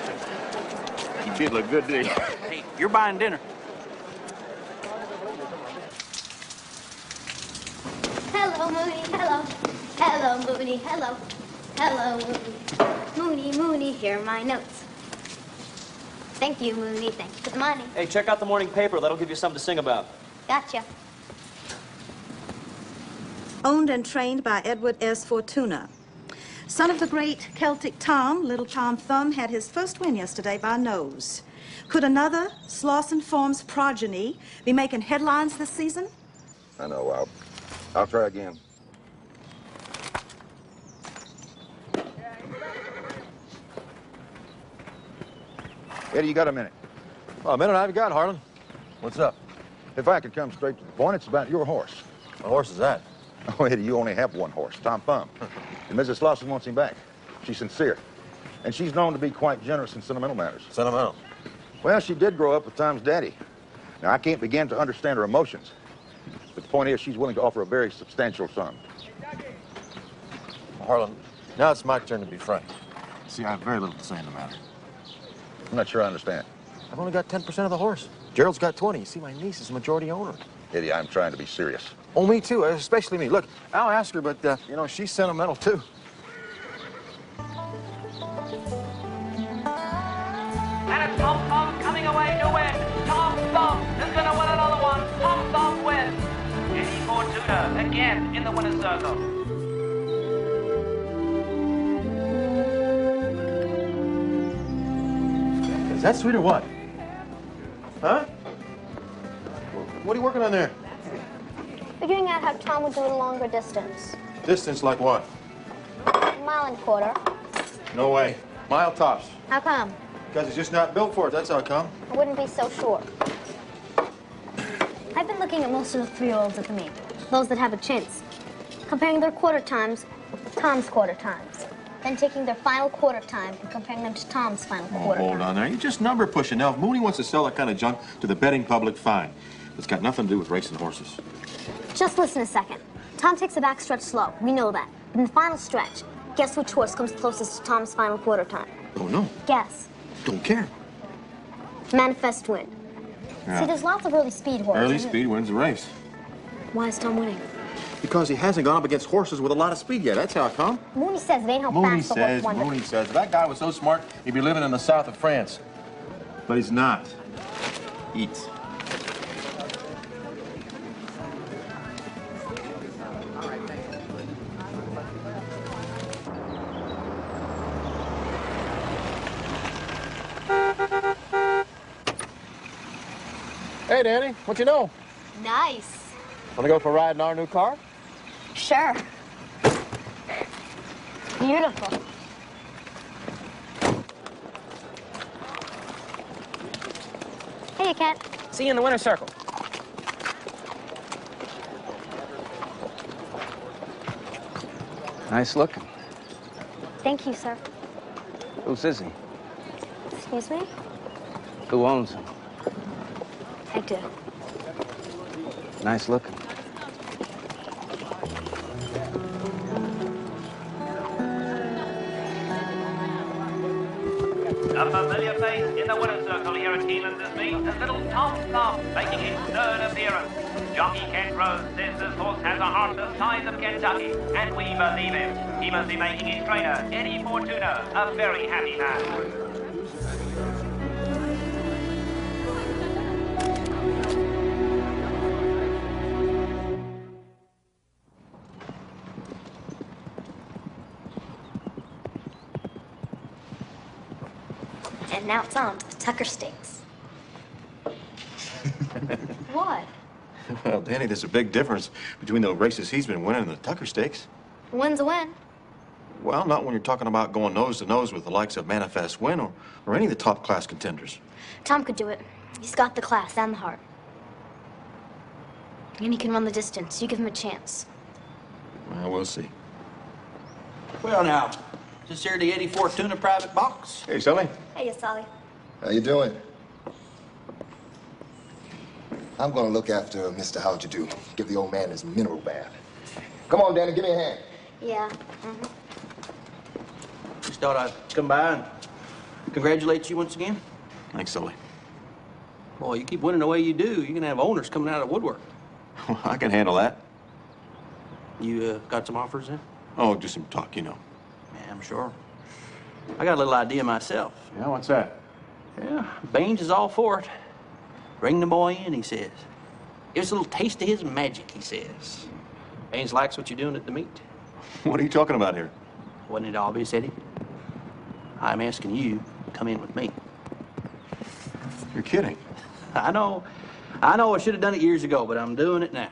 You did look good, didn't you? Hey, you're buying dinner. Hello, Mooney. Hello. Hello, Mooney. Hello. Hello, Mooney. Mooney, Mooney, here are my notes. Thank you, Mooney. Thank you for the money. Hey, check out the morning paper. That'll give you something to sing about. Gotcha. Owned and trained by Edward S. Fortuna. Son of the great Celtic Tom, Little Tom Thumb had his first win yesterday by nose. Could another Slauson Farms progeny be making headlines this season? I know. I'll try again. Eddie, you got a minute? Well, a minute I've got, Harlan. What's up? If I could come straight to the point, it's about your horse. What horse is that? Oh, Eddie, you only have one horse, Tom Thumb. And Mrs. Slauson wants him back. She's sincere. And she's known to be quite generous in sentimental matters. Sentimental? Well, she did grow up with Tom's daddy. Now, I can't begin to understand her emotions. But the point is, she's willing to offer a very substantial sum. Harlan, now it's my turn to be frank. See, I have very little to say in the matter. I'm not sure I understand. I've only got 10% of the horse. Gerald's got 20. You see, my niece is the majority owner. Eddie, I'm trying to be serious. Oh, me too, especially me. Look, I'll ask her, but, you know, she's sentimental, too. And it's Tom Thumb coming away to win. Tom Thumb is going to win another one. Tom Thumb wins. Eddie Fortuna again in the winner's circle. Is that sweet or what? Huh? What are you working on there? Figuring out how Tom would do a longer distance. Distance like what? Mile and quarter. No way. Mile tops. How come? Because he's just not built for it. That's how it come. I wouldn't be so sure. I've been looking at most of the 3-year-olds at the meet, those that have a chance, comparing their quarter times with Tom's quarter times, then taking their final quarter time and comparing them to Tom's final quarter Hold on there. You're just number pushing. Now, if Mooney wants to sell that kind of junk to the betting public, fine. It's got nothing to do with racing horses. Just listen a second. Tom takes the backstretch slow. We know that. But in the final stretch, guess which horse comes closest to Tom's final quarter time? Oh, no. Guess. Don't care. Manifest Win. Yeah. See, there's lots of early speed horses. Early speed wins the race. Why is Tom winning? Because he hasn't gone up against horses with a lot of speed yet. That's how it come. Mooney says it ain't how fast the horse won. Mooney says. If that guy was so smart, he'd be living in the south of France. But he's not. Eats. Hey, Danny, what you know? Nice. Want to go for a ride in our new car? Sure. Beautiful. Hey, Cat. See you in the winner's circle. Nice looking. Thank you, sir. Who's is he? Excuse me? Who owns him? I do. Nice looking. A familiar face in the winner's circle here at Keeneland's this meet is little Tom Thumb making his third appearance. Jockey Kent Rose says this horse has a heart the size of Kentucky, and we believe him. He must be making his trainer, Eddie Fortuna, a very happy man. And now it's on to the Tucker Stakes. What? Well, Danny, there's a big difference between the races he's been winning and the Tucker Stakes. A win's a win. Well, not when you're talking about going nose to nose with the likes of Manifest Win or any of the top class contenders. Tom could do it. He's got the class and the heart. And he can run the distance. You give him a chance. Well, we'll see. Well, now, is this here the Eddie Fortuna private box? Hey, Sully. Hey, Sally. How you doing? I'm gonna look after Mr. How'd you do. Give the old man his mineral bath. Come on, Danny, give me a hand. Yeah. Just thought I'd come by and congratulate you once again. Thanks, Sully. Boy, you keep winning the way you do, you're gonna have owners coming out of the woodwork. Well, I can handle that. You got some offers in? Oh, just some talk, you know. Yeah, I'm sure. I got a little idea myself. Yeah, what's that? Yeah, Baines is all for it. Bring the boy in, he says. Give us a little taste of his magic, he says. Baines likes what you're doing at the meet. What are you talking about here? Wasn't it obvious, Eddie? I'm asking you to come in with me. You're kidding. I know I should have done it years ago, but I'm doing it now.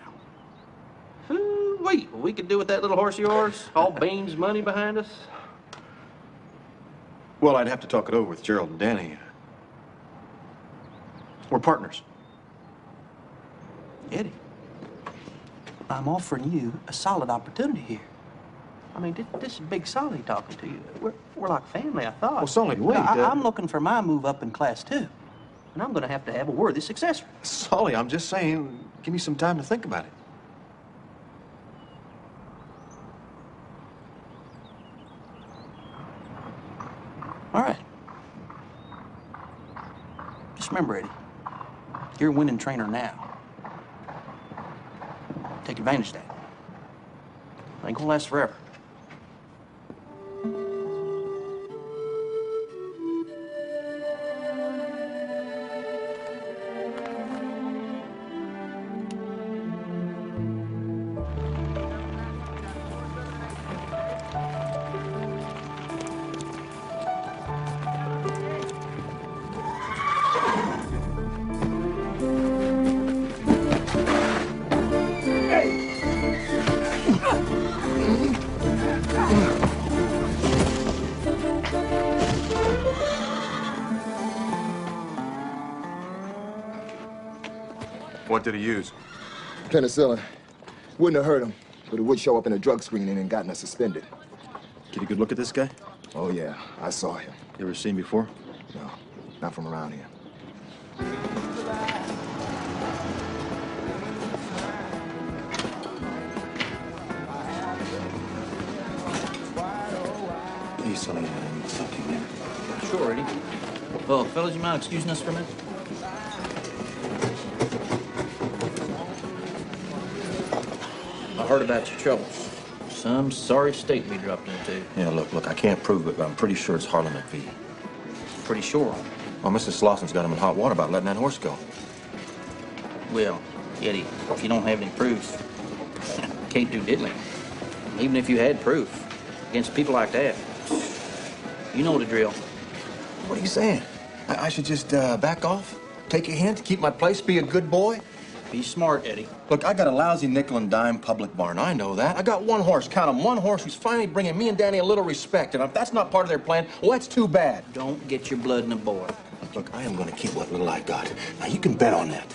Wait, what we could do with that little horse of yours? All Baines' money behind us? Well, I'd have to talk it over with Gerald and Danny. We're partners. Eddie, I'm offering you a solid opportunity here. I mean, this is Big Solly talking to you. We're like family, I thought. Well, Solly, wait. I'm looking for my move up in class, too. And I'm going to have a worthy successor. Solly, I'm just saying, give me some time to think about it. All right. Just remember, Eddie, you're a winning trainer now. Take advantage of that. It ain't gonna last forever. What did he use? Penicillin. Wouldn't have hurt him, but it would show up in a drug screening and gotten us suspended. Get a good look at this guy? Oh, yeah. I saw him. You ever seen before? No, not from around here. Hey, Sully, I need to talk to you, man. Sure, Eddie. Well, fellas, you mind excusing us for a minute? I heard about your troubles. Some sorry state we dropped into. Yeah, look, I can't prove it, but I'm pretty sure it's Harlan McVee. Pretty sure. Well, Mr. Slosson's got him in hot water about letting that horse go. Well, Eddie, if you don't have any proof, can't do diddly. Even if you had proof, against people like that, you know the drill. What are you saying? I should just back off? Take a hint? Keep my place? Be a good boy? Be smart, Eddie. Look, I got a lousy nickel and dime public barn. I know that. I got one horse, count 'em, one horse who's finally bringing me and Danny a little respect. And if that's not part of their plan, well, that's too bad. Don't get your blood in a boil. Look, I am going to keep what little I got. Now, you can bet on that.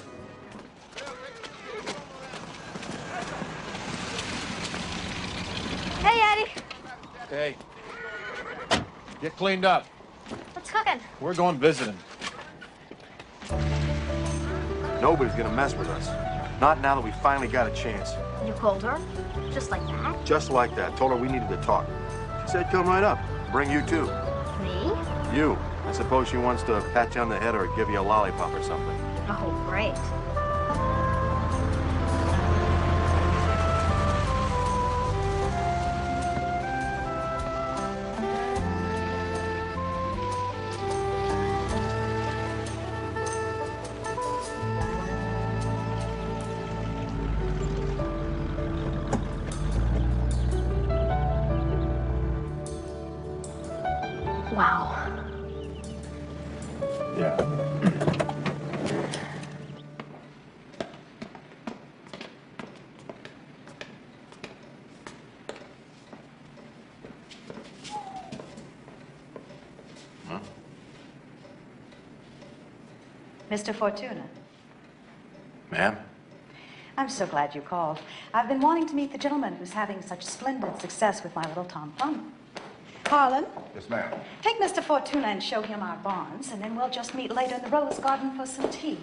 Hey, Eddie. Hey. Get cleaned up. What's cooking? We're going visiting. Nobody's going to mess with us. Not now that we finally got a chance. You called her? Just like that? Just like that. Told her we needed to talk. She said come right up. Bring you too. Me? You. I suppose she wants to pat you on the head or give you a lollipop or something. Oh, great. Wow. Yeah. Huh? Mr. Fortuna, Ma'am? I'm so glad you called. I've been wanting to meet the gentleman who's having such splendid success with my little Tom Thumb. Harlan, Yes, ma'am. take Mr. Fortuna and show him our barns, and then we'll just meet later in the rose garden for some tea.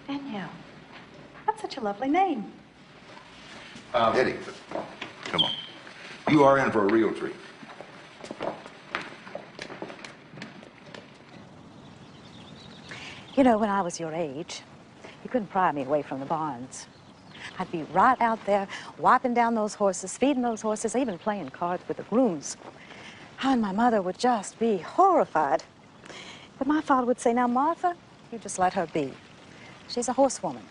Danielle, that's such a lovely name. Eddie, come on. You are in for a real treat. You know, when I was your age, you couldn't pry me away from the barns. I'd be right out there wiping down those horses, feeding those horses, even playing cards with the grooms. And my mother would just be horrified. But my father would say, now, Martha, you just let her be. She's a horsewoman.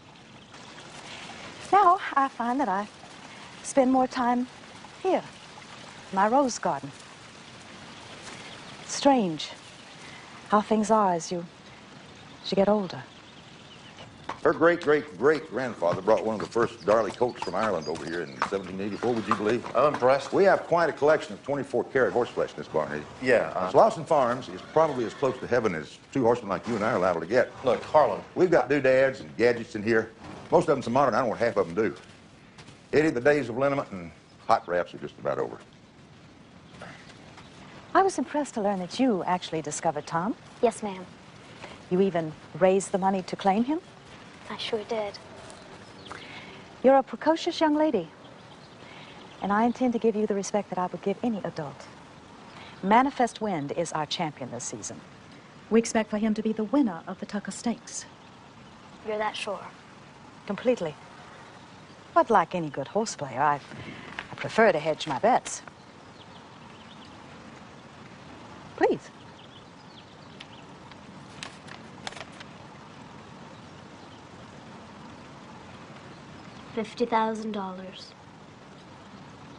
Now, I find that I spend more time here, in my rose garden. It's strange how things are as you get older. Her great-great-great-grandfather brought one of the first Darley colts from Ireland over here in 1784, would you believe? I'm impressed. We have quite a collection of 24-karat horseflesh in this barn, Eddie. Yeah. Slauson Farms is probably as close to heaven as two horsemen like you and I are liable to get. Look, Harlan. We've got doodads and gadgets in here. Most of them so modern, I don't know what half of them do. Eddie, the days of liniment and hot wraps are just about over. I was impressed to learn that you actually discovered Tom. Yes, ma'am. You even raised the money to claim him. I sure did. You're a precocious young lady, and I intend to give you the respect that I would give any adult. Manifest Wind is our champion this season. We expect for him to be the winner of the Tucker Stakes. You're that sure? Completely. But like any good horse player, I prefer to hedge my bets. Please. $50,000.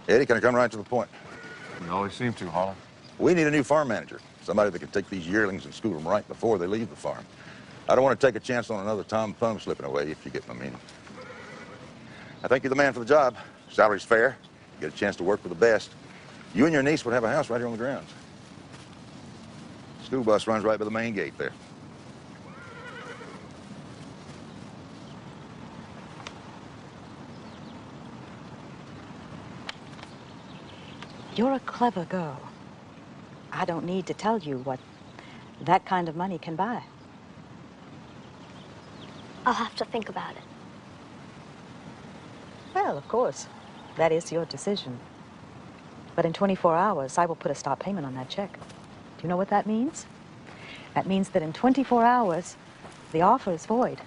Eddie, can I come right to the point? You always seem to, Harlan. We need a new farm manager, somebody that can take these yearlings and school them right before they leave the farm. I don't want to take a chance on another Tom Thumb slipping away, if you get my meaning. I think you're the man for the job. Salary's fair. You get a chance to work with the best. You and your niece would have a house right here on the grounds. School bus runs right by the main gate there. You're a clever girl. I don't need to tell you what that kind of money can buy. I'll have to think about it. Well, of course, that is your decision. But in 24 hours, I will put a stop payment on that check. Do you know what that means? That means that in 24 hours, the offer is void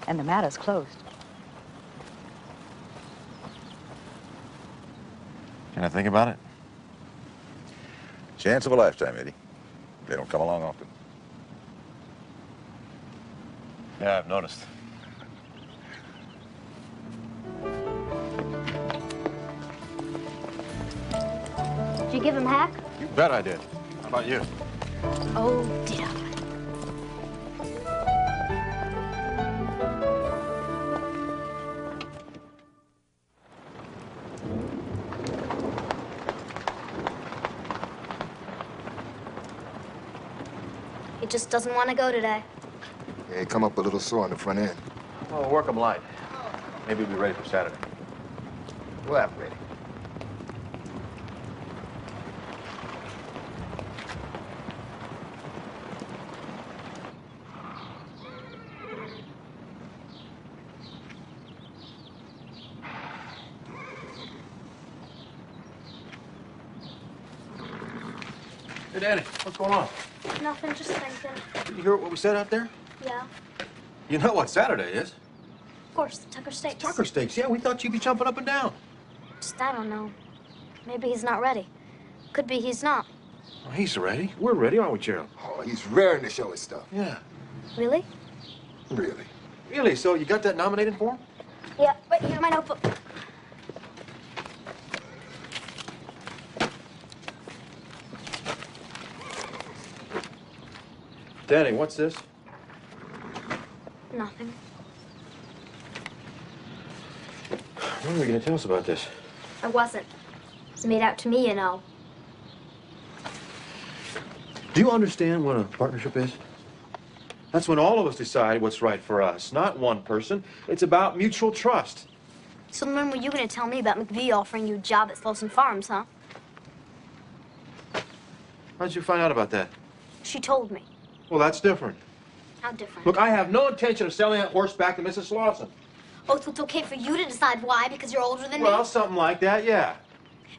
and the matter's closed. Can I think about it? Chance of a lifetime, Eddie. They don't come along often. Yeah, I've noticed. Did you give him heck? You bet I did. How about you? Oh, did I? He just doesn't want to go today. Yeah, come up a little sore on the front end. Well, we'll work them light. Maybe we'll be ready for Saturday. We'll have ready. Hey, Danny, what's going on? Nothing, just thinking. Did you hear what we said out there? Yeah. You know what Saturday is? Of course, the Tucker Steaks. Tucker Steaks, yeah. We thought you'd be jumping up and down. Just, I don't know. Maybe he's not ready. Could be he's not. Well, he's ready. We're ready, aren't we, Gerald? Oh, he's raring to show his stuff. Yeah. Really? Really? Really? So you got that nominated for him? Yeah, wait, here's my notebook. Danny, what's this? Nothing. When are you going to tell us about this? I wasn't. It's made out to me, you know. Do you understand what a partnership is? That's when all of us decide what's right for us, not one person. It's about mutual trust. So when were you going to tell me about McVie offering you a job at Slauson Farms, huh? How did you find out about that? She told me. Well, that's different. How different? Look, I have no intention of selling that horse back to Mrs. Slauson. Oh, so it's okay for you to decide why because you're older than me? Well, something like that, yeah.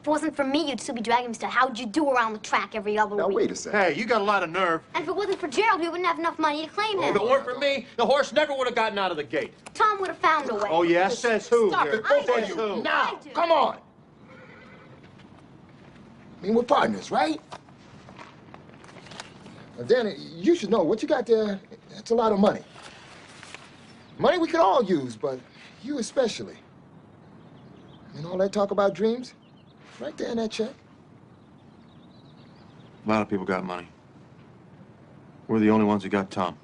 If it wasn't for me, you'd still be dragging me to how'd you do around the track every other week. Wait a second. Hey, you got a lot of nerve. And if it wasn't for Gerald, we wouldn't have enough money to claim him. If it weren't for me, the horse never would have gotten out of the gate. Tom would have found a way. Oh, yeah? Says who? Stop here? it, both Says of you. who? Now, come on. I mean, we're partners, right? Now, Danny, you should know what you got there. That's a lot of money. Money we could all use, but you especially. And all that talk about dreams, right there in that check. A lot of people got money. We're the only ones who got Tom.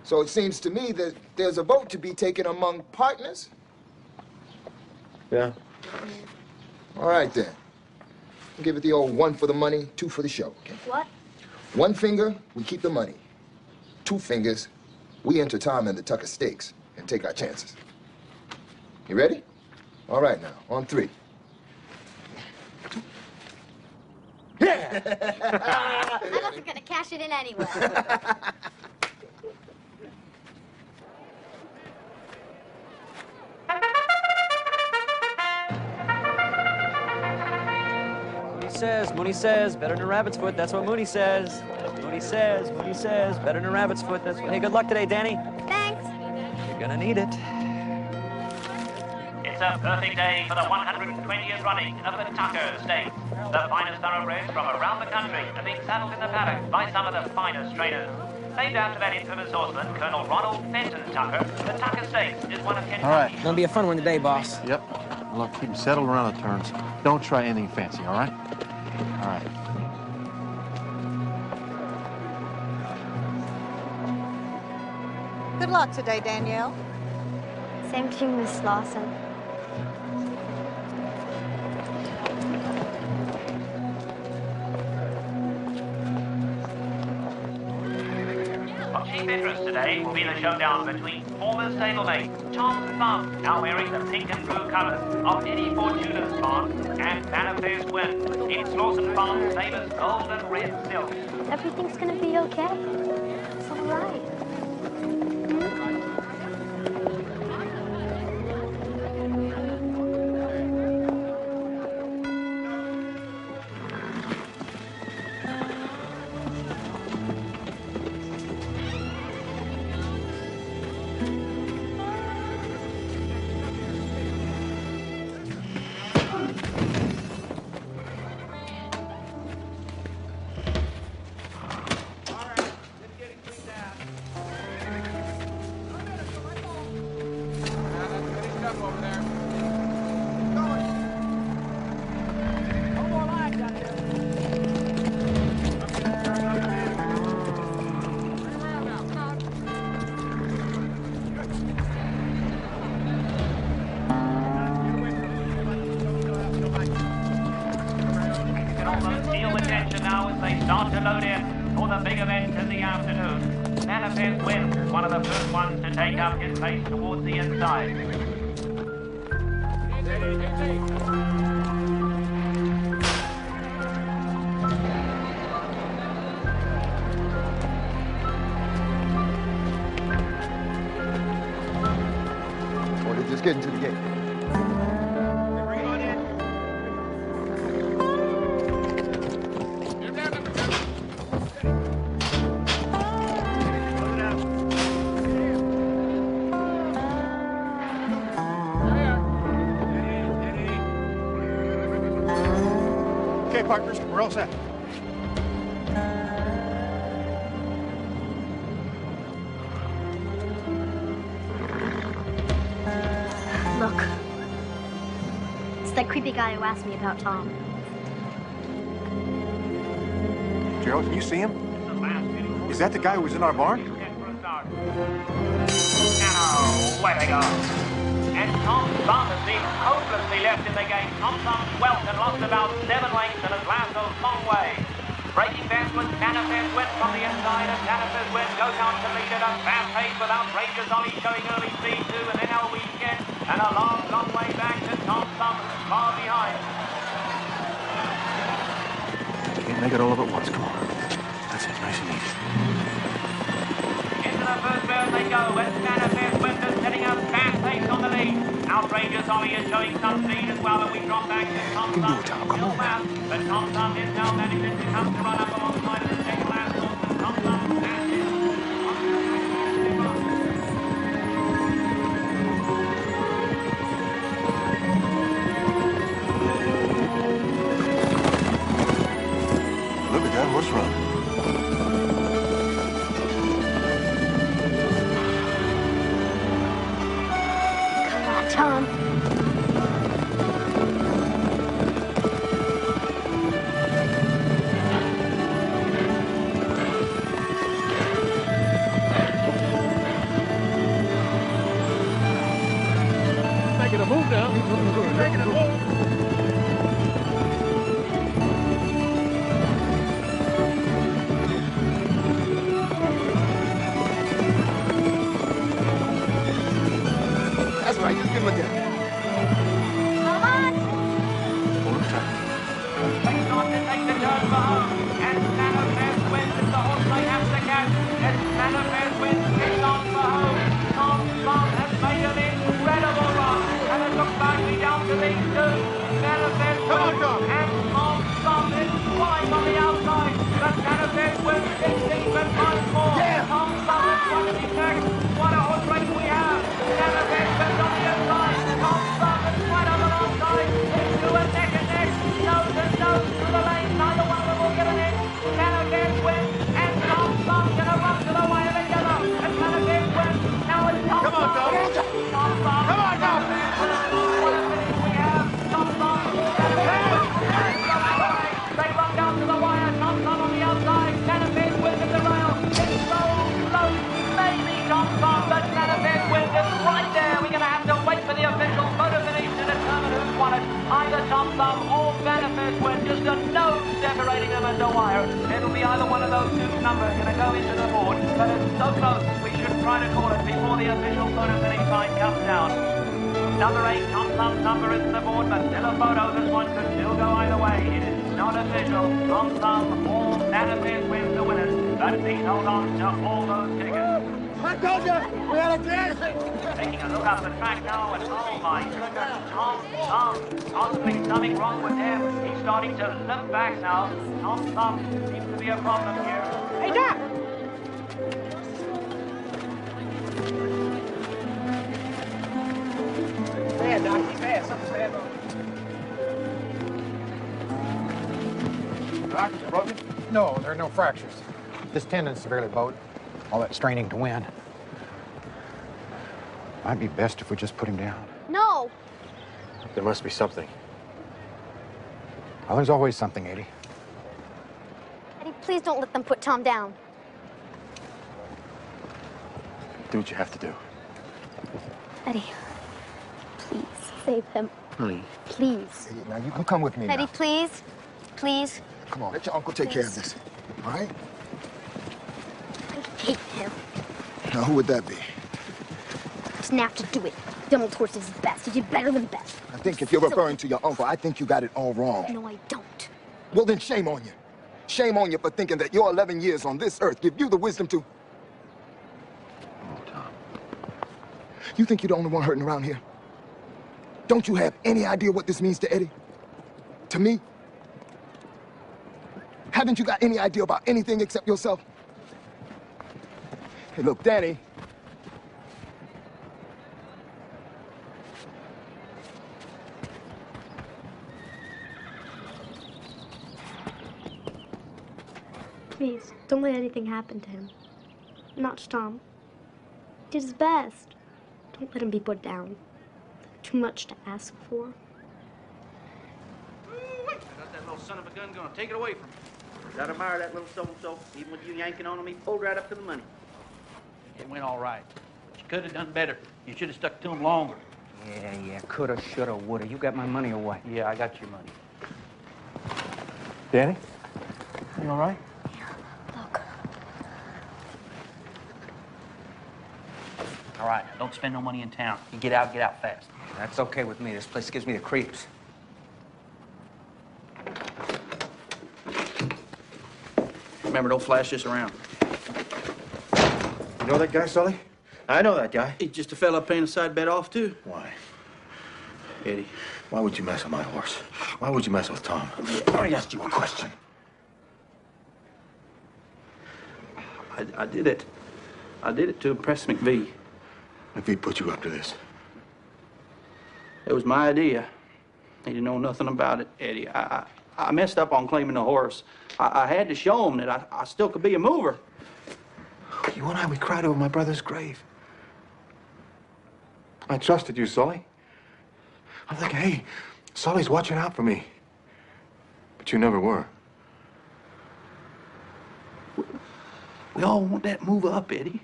So it seems to me that there's a vote to be taken among partners. Yeah. All right, then. We'll give it the old 1 for the money, 2 for the show. Okay? What? 1 finger, we keep the money. 2 fingers, we enter Tom in the Tucker Stakes and take our chances. You ready? All right, now, on 3. I wasn't going to cash it in anyway. Mooney says, better than a rabbit's foot. That's what Mooney says. Mooney says, better than a rabbit's foot. That's what... Hey, good luck today, Danny. Thanks. You're gonna need it. It's a perfect day for the 120th running of the Tucker Stakes. The finest thoroughbreds from around the country are being saddled in the paddock by some of the finest trainers. Named after that infamous horseman, Colonel Ronald Fenton Tucker, the Tucker Stakes is one of Kentucky's... All right. Gonna be a fun one today, boss. Yep. Look, keep them settled around the turns. Don't try anything fancy, all right? All right. Good luck today, Danielle. Same to you, Miss Lawson. Of chief interest today will be the showdown between former stablemate Tom Thumb, now wearing the pink and blue colors of Eddie Fortuna's farm, and Manifest Wind in Slauson Farm's famous gold and red silk. Everything's gonna be okay. It's all right. Start to load in for the big event in the afternoon. Manifest Wind, one of the first ones to take up his pace towards the inside. Or they're just getting to the gate. partners. We're all set. Look. It's that creepy guy who asked me about Tom. Gerald, can you see him? Is that the guy who was in our barn? Now, where they go? And Tom Thumb has been hopelessly left in the game. Tom Thumb sweltered and lost about 7 lengths and has lasted a long way. Breaking backwards, Manifest went from the inside, and Manifest went goes out to lead at a fast pace with Outrageous Ollie showing early speed too, and then our weekend, and a long, long way back to Tom Thumb, who's far behind. Can't make it all up at once. Come on. That's it. Nice and easy. Into the first round they go, and Manifest went setting up fast pace on the lead. Outrageous Ollie is showing some speed as well, and we drop back to Tom Thumb. Still fast, but Tom Thumb is now managing to come to run up alongside of the second last horse. Tom Thumb and Look at that horse run. Tom. Making a move now. Making a move. That's right, just give him a dip. Based on to take the turn for home, and Manifest wins is the horse they have to catch, and Manifest wins is on for home. Tom Thumb has made an incredible run, and it looks like we're down to these two. Manifest wins, and Tom Thumb is flying on the outside, but Manifest wins 16 but 5 more. Tom Thumb is 26. What a horse race we have. Manifest wins on the inside. Tom Thumb is right on the long side. These two are neck and neck. Nose and nose through the lane. Neither one of them will get an inch. Manifest wins, and Tom Thumb's gonna run to the wire together. And Manifest wins. Now it's Tom Thumb. Come on, Tom. Tom Thumb. Come on, Tom. What a finish we have. Tom Thumb. They run down to the wire. Tom Thumb on the outside. Manifest wins at the rail. It's so close. Maybe Tom Thumb, but Manifest wins is right there. We're gonna have to wait for the official photo finish to determine who's won it. Either Tom Thumb or Manifest win. Just a nose separating them at the wire. It'll be either one of those two numbers gonna go into the board, but it's so close. We should try to call it before the official photo finish sign comes down. Number 8, Tom Thumb's number is the board, but still a photo. This one could still go either way. It is not official. Tom Thumb or Manifest wins the winners, but please hold on to all those tickets. I told you, we had a chance. Taking a look up the track now, and oh my goodness, Tom Thumb, possibly something wrong with him. He's starting to limp back now. Tom Thumb seems to be a problem here. Hey, Doc! Bad, Doc. He's bad. Something's bad. Doc, is it broken? No, there are no fractures. This tendon's severely bowed. All that straining to win. Might be best if we just put him down. No. There must be something. Well, there's always something, Eddie. Eddie, please don't let them put Tom down. Do what you have to do. Eddie, please save him. Honey. Please. Hey, now, you can come with me Eddie, now. please. Please. Come on, let your uncle take care of this. All right? I hate him. Now, who would that be? Snap to do it. Donald Horse is best. He did better than best. I think if you're referring to your uncle, I think you got it all wrong. No, I don't. Well, then shame on you. Shame on you for thinking that your 11 years on this earth give you the wisdom to... Oh, Tom. You think you're the only one hurting around here? Don't you have any idea what this means to Eddie? To me? Haven't you got any idea about anything except yourself? Hey, look, Danny. Please, don't let anything happen to him. Not to Tom. He did his best. Don't let him be put down. Too much to ask for. I got that little son of a gun gonna take it away from me. Gotta admire that little so-and-so. Even with you yanking on him, he pulled right up to the money. It went all right. But you could have done better. You should have stuck to him longer. Yeah, coulda, shoulda, woulda. You got my money or what? Yeah, I got your money. Danny? You all right? All right, now don't spend no money in town. You get out fast. That's okay with me. This place gives me the creeps. Remember, don't flash this around. You know that guy, Sully? I know that guy. He's just a fella paying a side bet off, too. Why? Eddie. Why would you mess with my horse? Why would you mess with Tom? I already asked you a question. I did it. I did it to impress McVee. McVee put you up to this. It was my idea. He didn't know nothing about it, Eddie. I messed up on claiming the horse. I had to show him that I still could be a mover. You and I, we cried over my brother's grave. I trusted you, Sully. I'm thinking, hey, Sully's watching out for me. But you never were. We all want that move up, Eddie.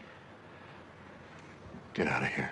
Get out of here.